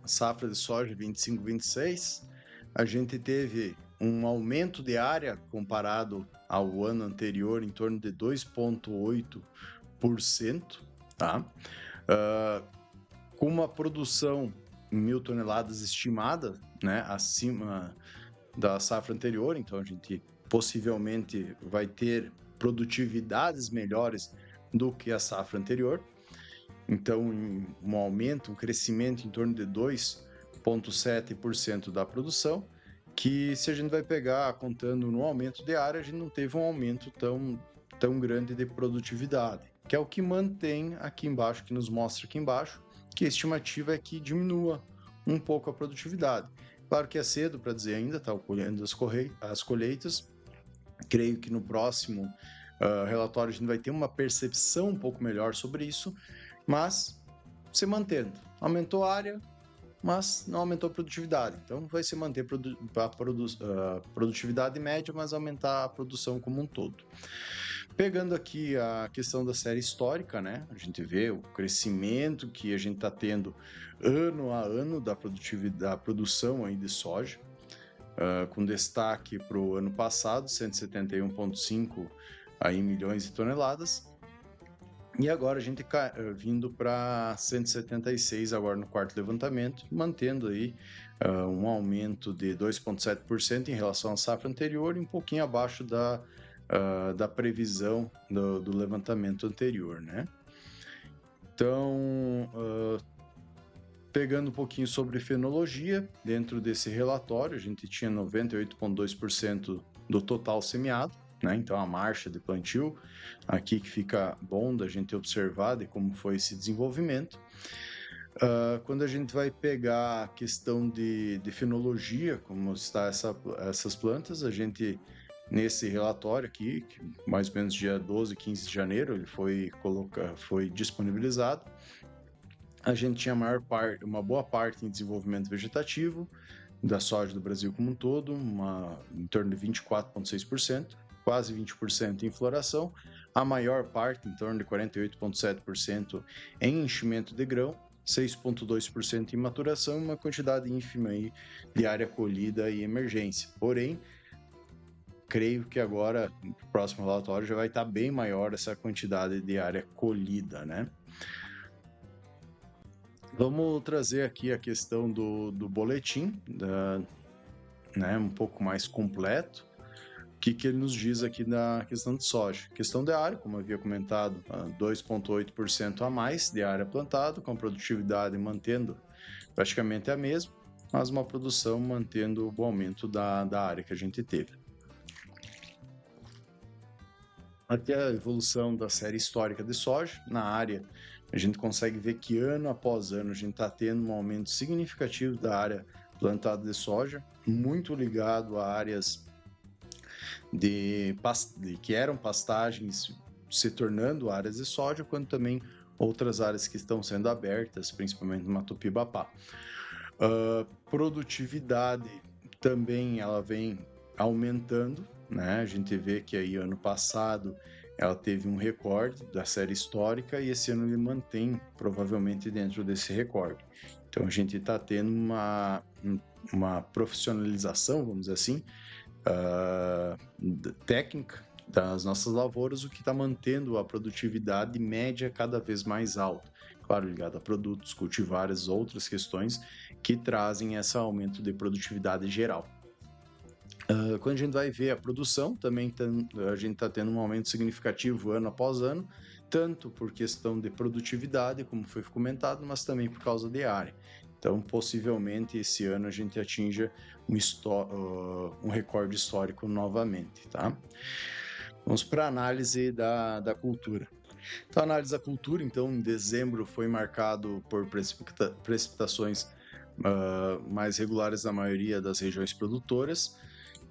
safra de soja 25-26, a gente teve um aumento de área comparado ao ano anterior em torno de 2,8%, tá? Com uma produção em 1.000 toneladas estimada, né, acima da safra anterior, então a gente possivelmente vai ter produtividades melhores do que a safra anterior. Então, um aumento, um crescimento em torno de 2,7% da produção, que se a gente vai pegar contando no aumento de área, a gente não teve um aumento tão grande de produtividade, que é o que mantém aqui embaixo, que nos mostra aqui embaixo, que a estimativa é que diminua um pouco a produtividade. Claro que é cedo para dizer ainda, está colhendo as colheitas. Creio que no próximo relatório a gente vai ter uma percepção um pouco melhor sobre isso, mas se mantendo. Aumentou a área, mas não aumentou a produtividade. Então vai se manter a produtividade média, mas aumentar a produção como um todo. Pegando aqui a questão da série histórica, né? A gente vê o crescimento que a gente está tendo ano a ano da produção aí de soja, com destaque para o ano passado, 171,5 aí milhões de toneladas, e agora a gente vindo para 176 agora no quarto levantamento, mantendo aí um aumento de 2,7% em relação à safra anterior e um pouquinho abaixo da previsão do levantamento anterior, né? Então, pegando um pouquinho sobre fenologia, dentro desse relatório a gente tinha 98,2% do total semeado, né? Então a marcha de plantio, aqui que fica bom da gente observar de como foi esse desenvolvimento. Quando a gente vai pegar a questão de fenologia, como está essas plantas, a gente, nesse relatório aqui, que mais ou menos dia 12, 15 de janeiro, ele foi disponibilizado, a gente tinha uma boa parte em desenvolvimento vegetativo da soja do Brasil como um todo, em torno de 24,6%, quase 20% em floração, a maior parte, em torno de 48,7% em enchimento de grão, 6,2% em maturação e uma quantidade ínfima aí de área colhida e emergência. Porém, creio que agora, no próximo relatório, já vai estar bem maior essa quantidade de área colhida, né? Vamos trazer aqui a questão do boletim, né, um pouco mais completo. O que ele nos diz aqui na questão de soja? Questão de área, como eu havia comentado, 2,8% a mais de área plantada, com a produtividade mantendo praticamente a mesma, mas uma produção mantendo o aumento da área que a gente teve. Aqui a evolução da série histórica de soja. Na área, a gente consegue ver que ano após ano a gente está tendo um aumento significativo da área plantada de soja, muito ligado a áreas que eram pastagens se tornando áreas de soja, quanto também outras áreas que estão sendo abertas, principalmente no Mato Pibapá. Produtividade também ela vem aumentando, né? A gente vê que aí ano passado ela teve um recorde da série histórica e esse ano ele mantém provavelmente dentro desse recorde. Então a gente está tendo uma profissionalização, vamos dizer assim, técnica das nossas lavouras, o que está mantendo a produtividade média cada vez mais alta. Claro, ligado a produtos, cultivares, outras questões que trazem esse aumento de produtividade geral. Quando a gente vai ver a produção, também a gente está tendo um aumento significativo ano após ano, tanto por questão de produtividade, como foi comentado, mas também por causa de área. Então, possivelmente, esse ano a gente atinja um recorde histórico novamente, tá? Vamos para a análise da cultura. Então, a análise da cultura, então, em dezembro foi marcado por precipitações mais regulares na maioria das regiões produtoras,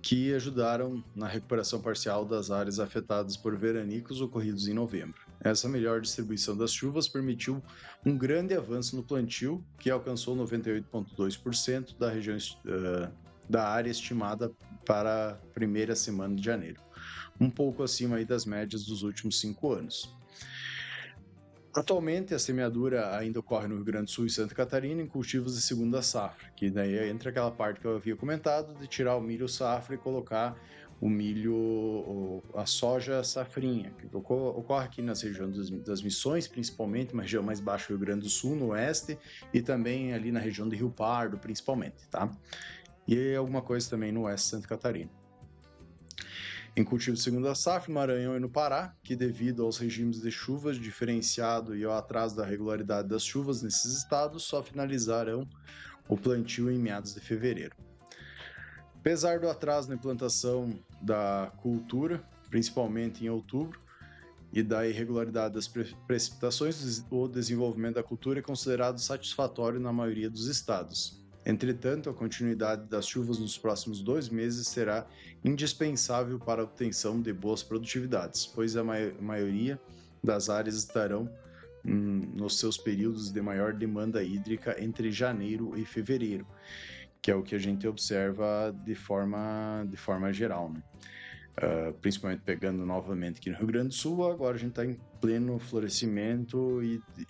que ajudaram na recuperação parcial das áreas afetadas por veranicos ocorridos em novembro. Essa melhor distribuição das chuvas permitiu um grande avanço no plantio, que alcançou 98,2% da região da área estimada para a primeira semana de janeiro, um pouco acima aí das médias dos últimos 5 anos. Atualmente, a semeadura ainda ocorre no Rio Grande do Sul e Santa Catarina em cultivos de segunda safra, que daí entra aquela parte que eu havia comentado de tirar o milho safra e colocar o milho, a soja safrinha, que ocorre aqui nas regiões das Missões, principalmente, uma região mais baixa do Rio Grande do Sul, no oeste, e também ali na região de Rio Pardo, principalmente, tá? E alguma coisa também no oeste de Santa Catarina. Em cultivo de segunda safra, no Maranhão e no Pará, que devido aos regimes de chuvas diferenciado e ao atraso da regularidade das chuvas nesses estados, só finalizarão o plantio em meados de fevereiro. Apesar do atraso na implantação da cultura, principalmente em outubro, e da irregularidade das precipitações, o desenvolvimento da cultura é considerado satisfatório na maioria dos estados. Entretanto, a continuidade das chuvas nos próximos 2 meses será indispensável para a obtenção de boas produtividades, pois a maioria das áreas estarão nos seus períodos de maior demanda hídrica entre janeiro e fevereiro, que é o que a gente observa de forma geral, né? Principalmente pegando novamente aqui no Rio Grande do Sul, agora a gente está em pleno florescimento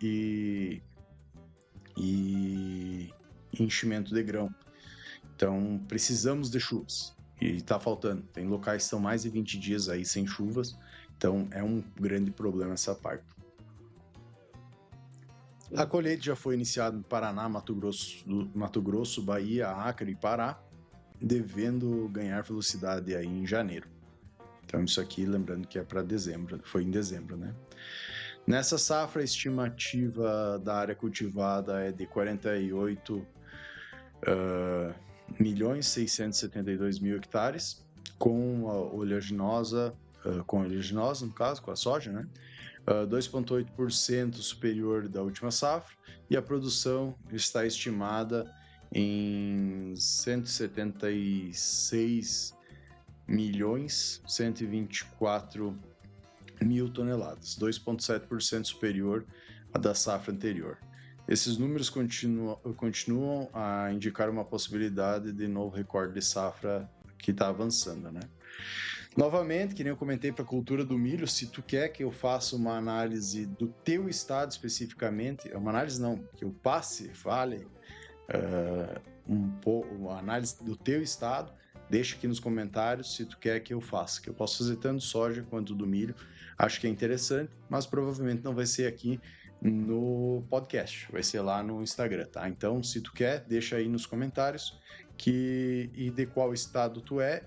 e enchimento de grão. Então, precisamos de chuvas. E está faltando. Tem locais que estão mais de 20 dias aí sem chuvas. Então, é um grande problema essa parte. A colheita já foi iniciada no Paraná, Mato Grosso, Bahia, Acre e Pará, devendo ganhar velocidade aí em janeiro. Então, isso aqui, lembrando que é para dezembro, foi em dezembro, né? Nessa safra, a estimativa da área cultivada é de 48.672.000 hectares, com a oleaginosa, no caso, com a soja, né? 2,8% superior da última safra, e a produção está estimada em 176.124.000 toneladas, 2,7% superior à da safra anterior. Esses números continuam a indicar uma possibilidade de novo recorde de safra que está avançando, né? Novamente, que nem eu comentei para a cultura do milho, se tu quer que eu faça uma análise do teu estado especificamente, uma análise não, que eu fale uma análise do teu estado, deixa aqui nos comentários se tu quer que eu faça, que eu posso fazer tanto soja quanto do milho. Acho que é interessante, mas provavelmente não vai ser aqui no podcast, vai ser lá no Instagram, tá? Então, se tu quer, deixa aí nos comentários e de qual estado tu é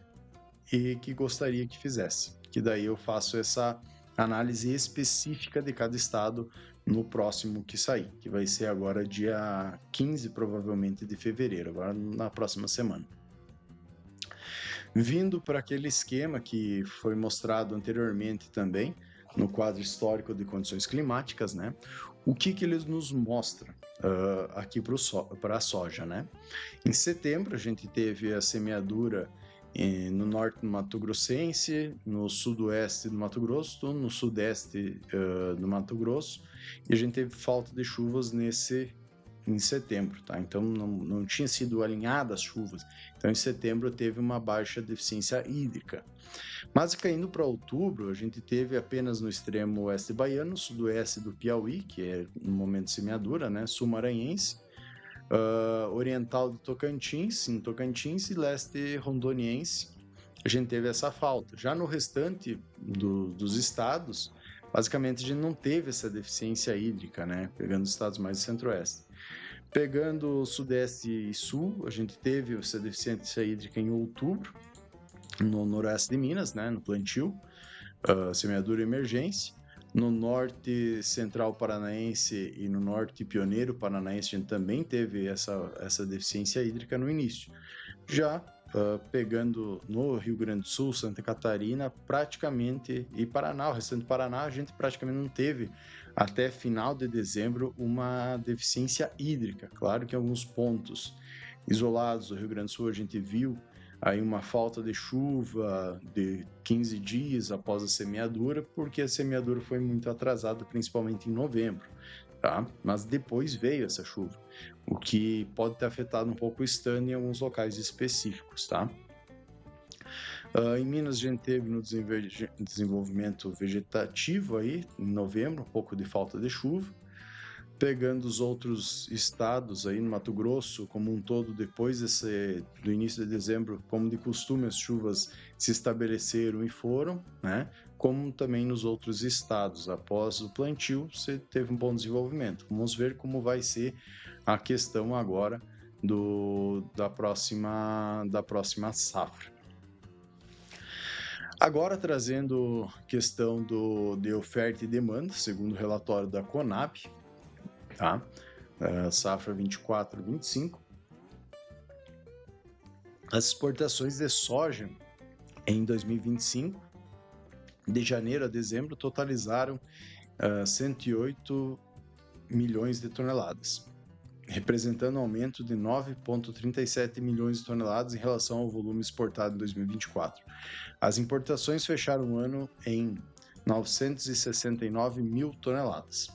e que gostaria que fizesse, que daí eu faço essa análise específica de cada estado no próximo que sair, que vai ser agora dia 15, provavelmente, de fevereiro, agora na próxima semana. Vindo para aquele esquema que foi mostrado anteriormente também, no quadro histórico de condições climáticas, né? O que eles nos mostram aqui para a soja, né? Em setembro, a gente teve a semeadura no norte do Mato Grossense, no sudoeste do Mato Grosso, no sudeste do Mato Grosso, e a gente teve falta de chuvas em setembro, tá? Então não tinha sido alinhada as chuvas. Então em setembro teve uma baixa deficiência hídrica. Mas caindo para outubro, a gente teve apenas no extremo oeste baiano, sudoeste do Piauí, que é no momento de semeadura, né? Sul maranhense, oriental do Tocantins, em Tocantins, e leste rondoniense, a gente teve essa falta. Já no restante dos estados, basicamente a gente não teve essa deficiência hídrica, né? Pegando os estados mais do centro-oeste. Pegando o sudeste e sul, a gente teve essa deficiência hídrica em outubro, no noroeste de Minas, né? No plantio, semeadura e emergência. No norte central paranaense e no norte pioneiro paranaense, a gente também teve essa deficiência hídrica no início. Já pegando no Rio Grande do Sul, Santa Catarina, praticamente, e Paraná, o restante do Paraná, a gente praticamente não teve, até final de dezembro, uma deficiência hídrica. Claro que em alguns pontos isolados do Rio Grande do Sul a gente viu aí uma falta de chuva de 15 dias após a semeadura, porque a semeadura foi muito atrasada, principalmente em novembro, tá? Mas depois veio essa chuva, o que pode ter afetado um pouco o estande em alguns locais específicos, tá? Em Minas, a gente teve no desenvolvimento vegetativo aí, em novembro, um pouco de falta de chuva. Pegando os outros estados aí no Mato Grosso como um todo, depois do início de dezembro, como de costume, as chuvas se estabeleceram e foram, né? Como também nos outros estados, após o plantio, você teve um bom desenvolvimento. Vamos ver como vai ser a questão agora da próxima safra. Agora, trazendo questão de oferta e demanda, segundo o relatório da Conab, tá? Safra 24-25. As exportações de soja em 2025, de janeiro a dezembro, totalizaram 108 milhões de toneladas, representando um aumento de 9,37 milhões de toneladas em relação ao volume exportado em 2024. As importações fecharam o ano em 969 mil toneladas.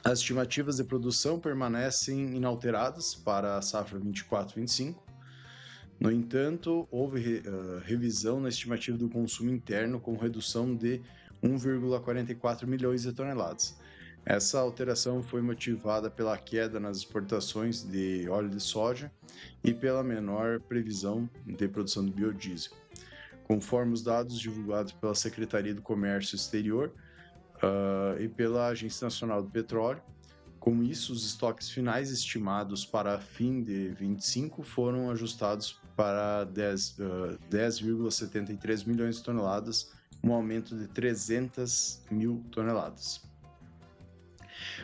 As estimativas de produção permanecem inalteradas para a safra 24-25. No entanto, houve revisão na estimativa do consumo interno com redução de 1,44 milhões de toneladas. Essa alteração foi motivada pela queda nas exportações de óleo de soja e pela menor previsão de produção de biodiesel. Conforme os dados divulgados pela Secretaria do Comércio Exterior, e pela Agência Nacional do Petróleo. Com isso, os estoques finais estimados para fim de 25 foram ajustados para 10,73 milhões de toneladas, um aumento de 300 mil toneladas.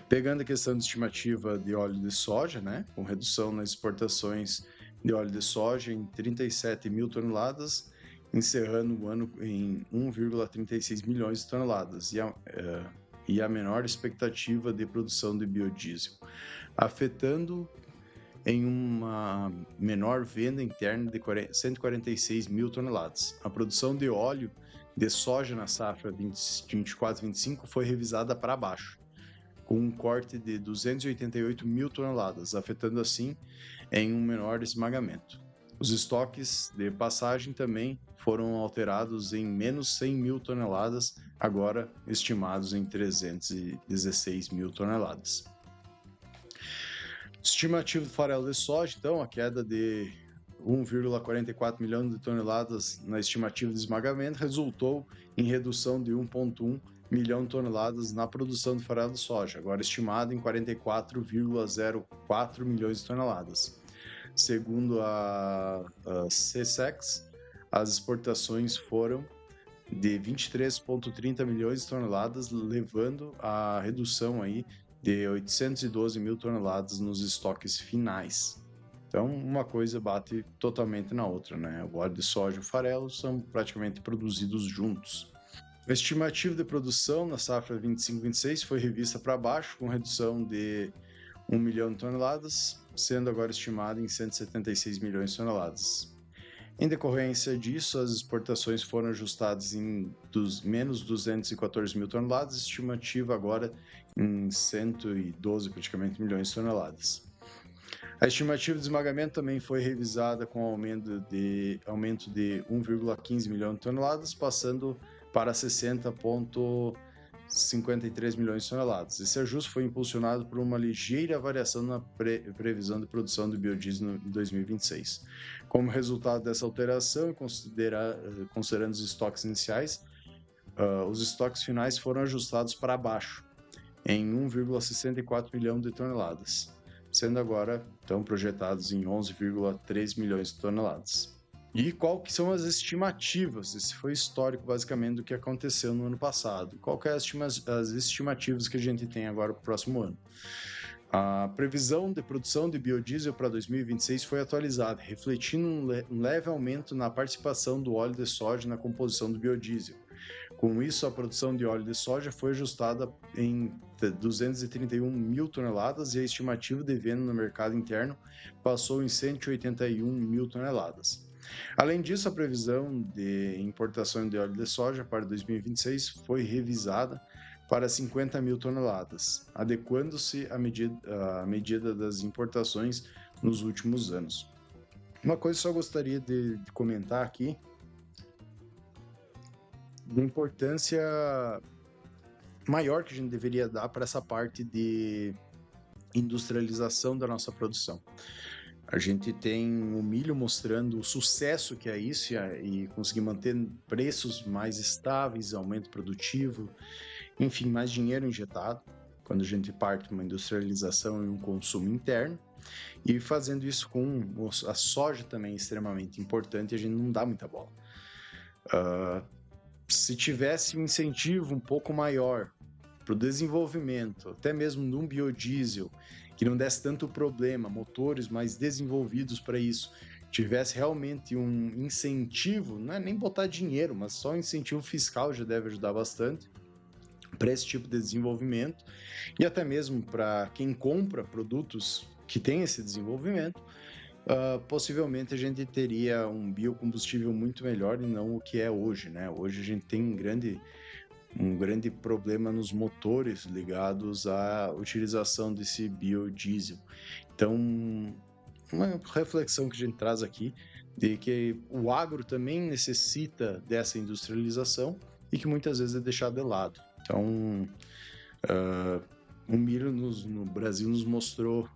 Pegando a questão de estimativa de óleo de soja, né, com redução nas exportações de óleo de soja em 37 mil toneladas, encerrando o ano em 1,36 milhões de toneladas e a menor expectativa de produção de biodiesel, afetando em uma menor venda interna de 146 mil toneladas. A produção de óleo de soja na safra 24-25 foi revisada para baixo, com um corte de 288 mil toneladas, afetando assim em um menor esmagamento. Os estoques de passagem também foram alterados em menos 100 mil toneladas, agora estimados em 316 mil toneladas. Estimativa do farelo de soja, então, a queda de 1,44 milhão de toneladas na estimativa de esmagamento resultou em redução de 1,1 milhão de toneladas na produção de farelo de soja, agora estimada em 44,04 milhões de toneladas. Segundo a CSEX, as exportações foram de 23,30 milhões de toneladas, levando a redução aí de 812 mil toneladas nos estoques finais. Então, uma coisa bate totalmente na outra, né? O óleo de soja e o farelo são praticamente produzidos juntos. A estimativa de produção na safra 25-26 foi revista para baixo, com redução de 1 milhão de toneladas, sendo agora estimada em 176 milhões de toneladas. Em decorrência disso, as exportações foram ajustadas em menos 214 mil toneladas, estimativa agora em 112 praticamente milhões de toneladas. A estimativa de esmagamento também foi revisada com aumento de 1,15 milhão de toneladas, passando para 60,53 milhões de toneladas. Esse ajuste foi impulsionado por uma ligeira variação na previsão de produção de biodiesel em 2026. Como resultado dessa alteração, considerando os estoques iniciais, os estoques finais foram ajustados para baixo, em 1,64 milhão de toneladas, sendo agora então projetados em 11,3 milhões de toneladas. E qual que são as estimativas? Esse foi o histórico, basicamente, do que aconteceu no ano passado. Qual que é as estimativas que a gente tem agora para o próximo ano? A previsão de produção de biodiesel para 2026 foi atualizada, refletindo um leve aumento na participação do óleo de soja na composição do biodiesel. Com isso, a produção de óleo de soja foi ajustada em 231 mil toneladas e a estimativa de venda no mercado interno passou em 181 mil toneladas. Além disso, a previsão de importação de óleo de soja para 2026 foi revisada para 50 mil toneladas, adequando-se à medida das importações nos últimos anos. Uma coisa que eu só gostaria de comentar aqui, da importância maior que a gente deveria dar para essa parte de industrialização da nossa produção. A gente tem o milho mostrando o sucesso que é isso e conseguir manter preços mais estáveis, aumento produtivo, enfim, mais dinheiro injetado quando a gente parte uma industrialização e um consumo interno. E fazendo isso com a soja também é extremamente importante, a gente não dá muita bola. Se tivesse um incentivo um pouco maior para o desenvolvimento, até mesmo de um biodiesel, que não desse tanto problema, motores mais desenvolvidos para isso, tivesse realmente um incentivo, não é nem botar dinheiro, mas só um incentivo fiscal já deve ajudar bastante para esse tipo de desenvolvimento, e até mesmo para quem compra produtos que tem esse desenvolvimento, possivelmente a gente teria um biocombustível muito melhor e não o que é hoje, né? Hoje a gente tem um grande problema nos motores ligados à utilização desse biodiesel. Então, uma reflexão que a gente traz aqui de que o agro também necessita dessa industrialização e que muitas vezes é deixado de lado. Então, o milho no Brasil nos mostrou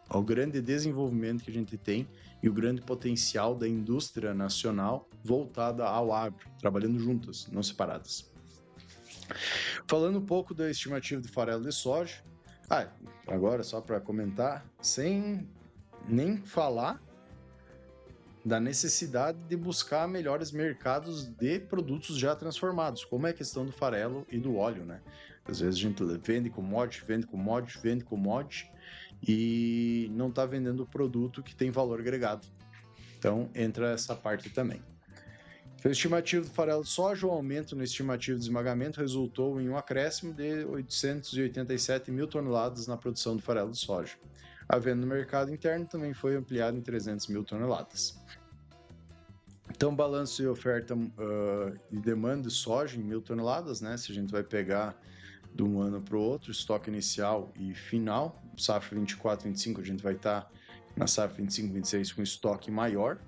o grande desenvolvimento que a gente tem e o grande potencial da indústria nacional voltada ao agro, trabalhando juntas, não separadas. Falando um pouco da estimativa de farelo de soja, agora só para comentar, sem nem falar da necessidade de buscar melhores mercados de produtos já transformados, como é a questão do farelo e do óleo, né? Às vezes a gente vende commodity e não está vendendo o produto que tem valor agregado. Então entra essa parte também. Pelo estimativo do farelo de soja, o aumento no estimativo de esmagamento resultou em um acréscimo de 887 mil toneladas na produção do farelo de soja. A venda no mercado interno também foi ampliada em 300 mil toneladas. Então, balanço de oferta e demanda de soja em 1.000 toneladas, né? Se a gente vai pegar de um ano para o outro, estoque inicial e final, safra 24-25, a gente vai estar na safra 25-26 com estoque maior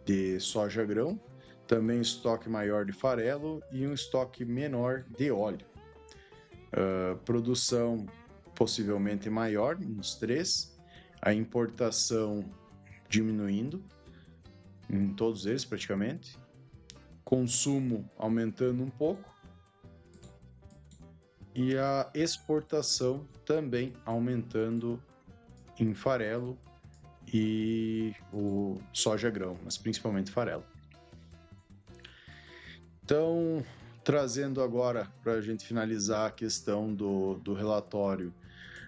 de soja grão, também estoque maior de farelo e um estoque menor de óleo. Produção possivelmente maior nos três, a importação diminuindo em todos eles praticamente, consumo aumentando um pouco e a exportação também aumentando em farelo e o soja grão, mas principalmente farelo. Então, trazendo agora para a gente finalizar a questão do relatório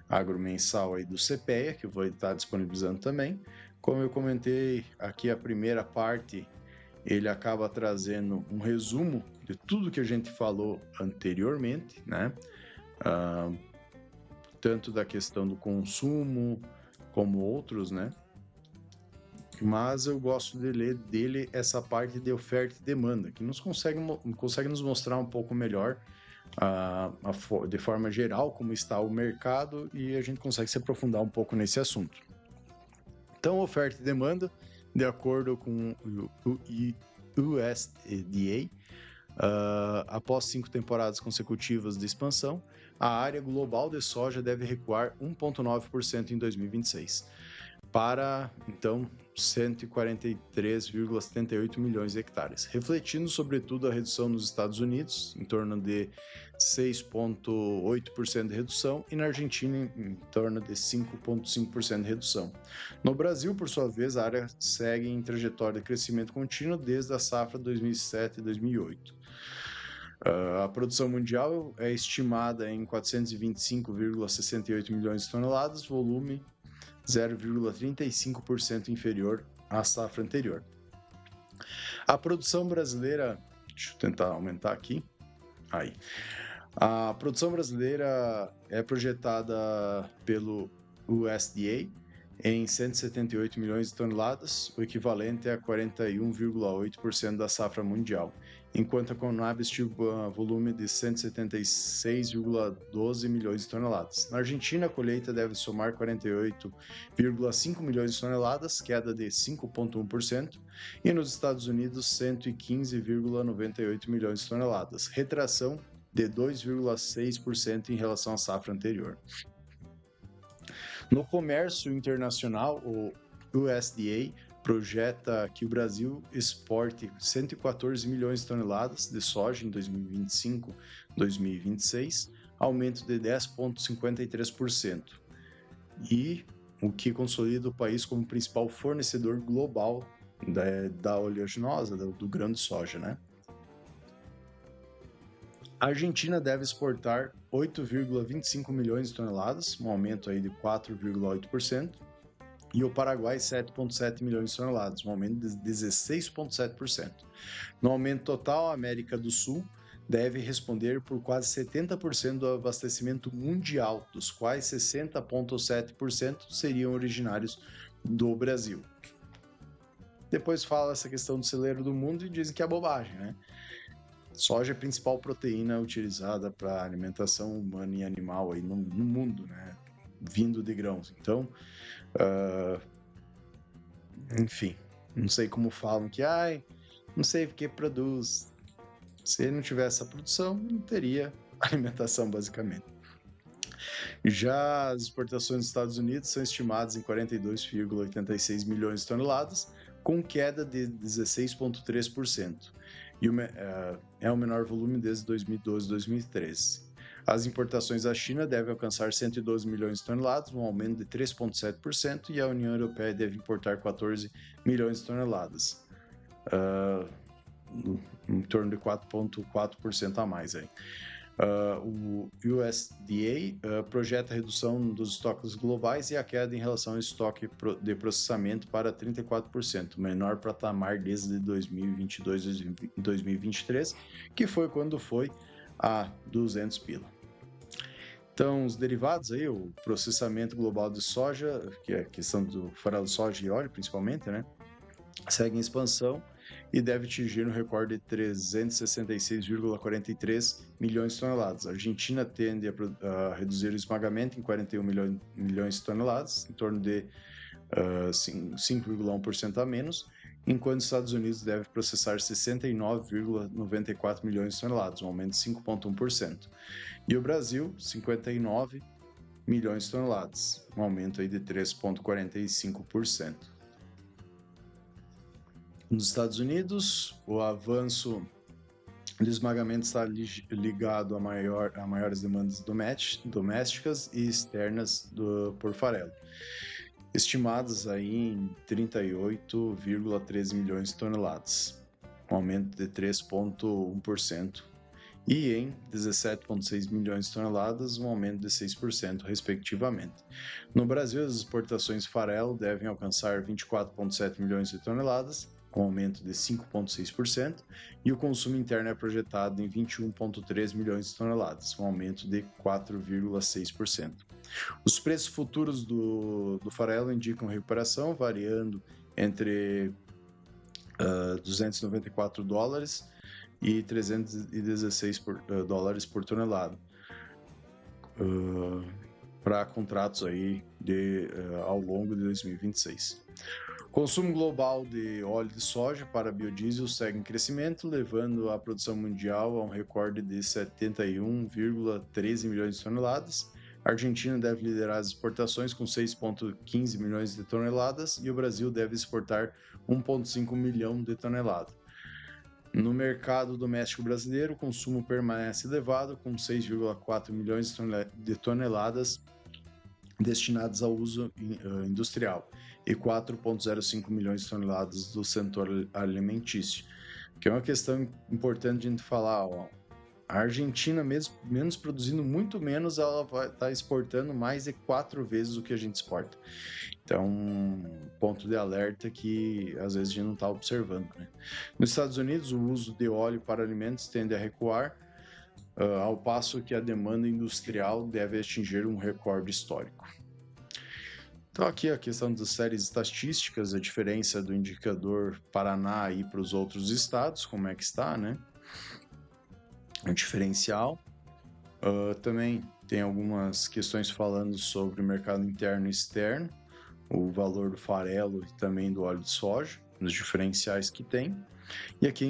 agromensal aí do CPEA, que eu vou estar disponibilizando também. Como eu comentei aqui, a primeira parte, ele acaba trazendo um resumo de tudo que a gente falou anteriormente, né? Tanto da questão do consumo, como outros, né? Mas eu gosto de ler dele essa parte de oferta e demanda, que consegue nos mostrar um pouco melhor, de forma geral, como está o mercado, e a gente consegue se aprofundar um pouco nesse assunto. Então, oferta e demanda, de acordo com o USDA, após 5 temporadas consecutivas de expansão, a área global de soja deve recuar 1,9% em 2026, para, então, 143,78 milhões de hectares, refletindo, sobretudo, a redução nos Estados Unidos, em torno de 6,8% de redução, e na Argentina, em torno de 5,5% de redução. No Brasil, por sua vez, a área segue em trajetória de crescimento contínuo desde a safra 2007 e 2008. A produção mundial é estimada em 425,68 milhões de toneladas, volume 0,35% inferior à safra anterior. A produção brasileira, deixa eu tentar aumentar aqui, aí. A produção brasileira é projetada pelo USDA em 178 milhões de toneladas, o equivalente a 41,8% da safra mundial, enquanto a Conab estima volume de 176,12 milhões de toneladas. Na Argentina, a colheita deve somar 48,5 milhões de toneladas, queda de 5,1%, e nos Estados Unidos, 115,98 milhões de toneladas, retração de 2,6% em relação à safra anterior. No comércio internacional, o USDA projeta que o Brasil exporte 114 milhões de toneladas de soja em 2025-2026, aumento de 10,53%, e o que consolida o país como principal fornecedor global da oleaginosa, do grão de soja, né? A Argentina deve exportar 8,25 milhões de toneladas, um aumento aí de 4,8%, e o Paraguai 7,7 milhões de toneladas, um aumento de 16,7%. No aumento total, a América do Sul deve responder por quase 70% do abastecimento mundial, dos quais 60,7% seriam originários do Brasil. Depois fala essa questão do celeiro do mundo e dizem que é bobagem, né? Soja é a principal proteína utilizada para alimentação humana e animal aí no mundo, né? Vindo de grãos. Então, enfim, não sei como falam que, não sei porque produz. Se não tivesse essa produção, não teria alimentação, basicamente. Já as exportações dos Estados Unidos são estimadas em 42,86 milhões de toneladas, com queda de 16,3%. E é o menor volume desde 2012 e 2013. As importações da China devem alcançar 112 milhões de toneladas, um aumento de 3,7%, e a União Europeia deve importar 14 milhões de toneladas, em torno de 4,4% a mais aí. O USDA projeta a redução dos estoques globais e a queda em relação ao estoque de processamento para 34%, menor patamar desde 2022 e 2023, que foi quando foi a 200 pila. Então, os derivados aí, o processamento global de soja, que é a questão do farelo de soja e óleo principalmente, né, segue em expansão e deve atingir um recorde de 366,43 milhões de toneladas. A Argentina tende a reduzir o esmagamento em 41 milhões de toneladas, em torno de 5,1% a menos, enquanto os Estados Unidos deve processar 69,94 milhões de toneladas, um aumento de 5,1%. E o Brasil, 59 milhões de toneladas, um aumento aí de 3,45%. Nos Estados Unidos, o avanço do esmagamento está ligado a maiores demandas domésticas e externas por farelo, estimadas aí em 38,13 milhões de toneladas, um aumento de 3,1%, e em 17,6 milhões de toneladas, um aumento de 6%, respectivamente. No Brasil, as exportações de farelo devem alcançar 24,7 milhões de toneladas, com aumento de 5,6%, e o consumo interno é projetado em 21,3 milhões de toneladas, um aumento de 4,6%. Os preços futuros do farelo indicam recuperação, variando entre $294 e $316 por tonelada, para contratos aí ao longo de 2026. O consumo global de óleo de soja para biodiesel segue em crescimento, levando a produção mundial a um recorde de 71,13 milhões de toneladas. A Argentina deve liderar as exportações com 6,15 milhões de toneladas e o Brasil deve exportar 1,5 milhão de toneladas. No mercado doméstico brasileiro, o consumo permanece elevado, com 6,4 milhões de toneladas destinadas ao uso industrial e 4,05 milhões de toneladas do setor alimentício, que é uma questão importante de a gente falar. A Argentina, menos produzindo muito menos, ela vai estar exportando mais de 4 vezes o que a gente exporta. Então, ponto de alerta que às vezes a gente não está observando, né? Nos Estados Unidos, o uso de óleo para alimentos tende a recuar, ao passo que a demanda industrial deve atingir um recorde histórico. Então, aqui a questão das séries estatísticas, a diferença do indicador Paraná aí para os outros estados, como é que está, né? O diferencial. Também tem algumas questões falando sobre o mercado interno e externo, o valor do farelo e também do óleo de soja, os diferenciais que tem. E aqui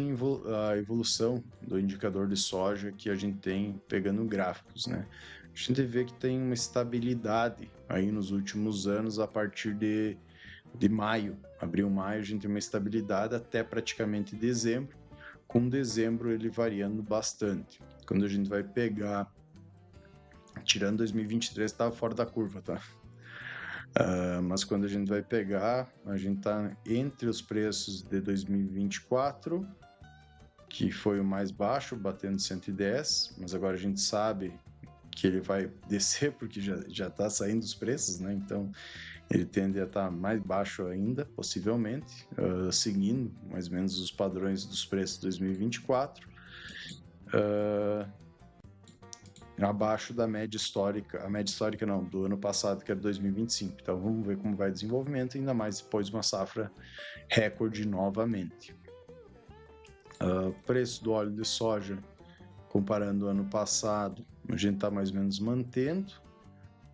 a evolução do indicador de soja que a gente tem pegando gráficos, né? A gente vê que tem uma estabilidade aí nos últimos anos a partir de maio, abril-maio, a gente tem uma estabilidade até praticamente dezembro, com dezembro ele variando bastante. Quando a gente vai pegar, tirando 2023, estava fora da curva, tá? Mas quando a gente vai pegar, a gente está entre os preços de 2024, que foi o mais baixo, batendo 110, mas agora a gente sabe que ele vai descer porque já está saindo os preços, né? Então ele tende a estar mais baixo ainda, possivelmente, seguindo mais ou menos os padrões dos preços de 2024. Abaixo da média histórica, a média histórica não, do ano passado, que era 2025. Então vamos ver como vai o desenvolvimento, ainda mais depois de uma safra recorde novamente. Preço do óleo de soja, comparando o ano passado, a gente está mais ou menos mantendo,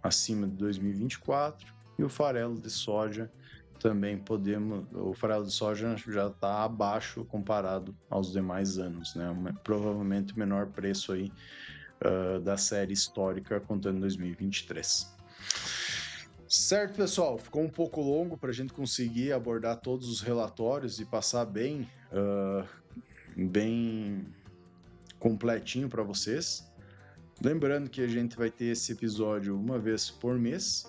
acima de 2024, e o farelo de soja também o farelo de soja já está abaixo comparado aos demais anos, né? Provavelmente o menor preço aí da série histórica contando 2023. Certo, pessoal? Ficou um pouco longo para a gente conseguir abordar todos os relatórios e passar bem completinho para vocês. Lembrando que a gente vai ter esse episódio uma vez por mês.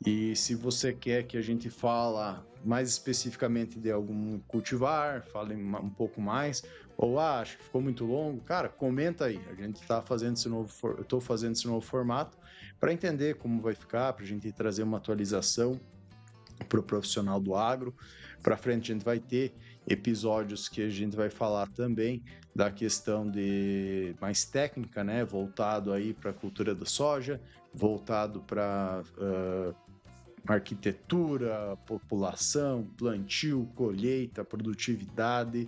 E se você quer que a gente fala mais especificamente de algum cultivar, fale um pouco mais, ou acho que ficou muito longo, cara, comenta aí. A gente está fazendo eu estou fazendo esse novo formato para entender como vai ficar, para a gente trazer uma atualização para o profissional do agro. Para frente a gente vai ter episódios que a gente vai falar também da questão de mais técnica, né, voltado aí para a cultura da soja, voltado para arquitetura, população, plantio, colheita, produtividade,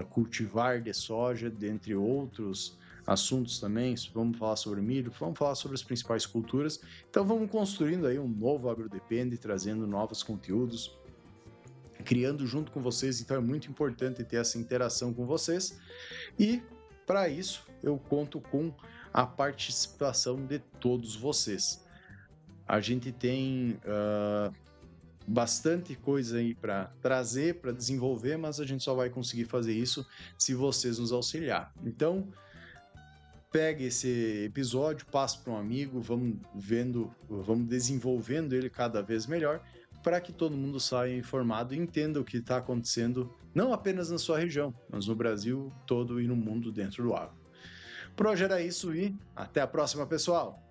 cultivar de soja, dentre outros assuntos também. Vamos falar sobre milho, vamos falar sobre as principais culturas. Então vamos construindo aí um novo AgroDepende, trazendo novos conteúdos, criando junto com vocês. Então é muito importante ter essa interação com vocês. E para isso eu conto com a participação de todos vocês. A gente tem bastante coisa aí para trazer, para desenvolver, mas a gente só vai conseguir fazer isso se vocês nos auxiliar. Então, pegue esse episódio, passe para um amigo, vamos desenvolvendo ele cada vez melhor, para que todo mundo saia informado e entenda o que está acontecendo, não apenas na sua região, mas no Brasil todo e no mundo dentro do agro. Por hoje era isso e até a próxima, pessoal!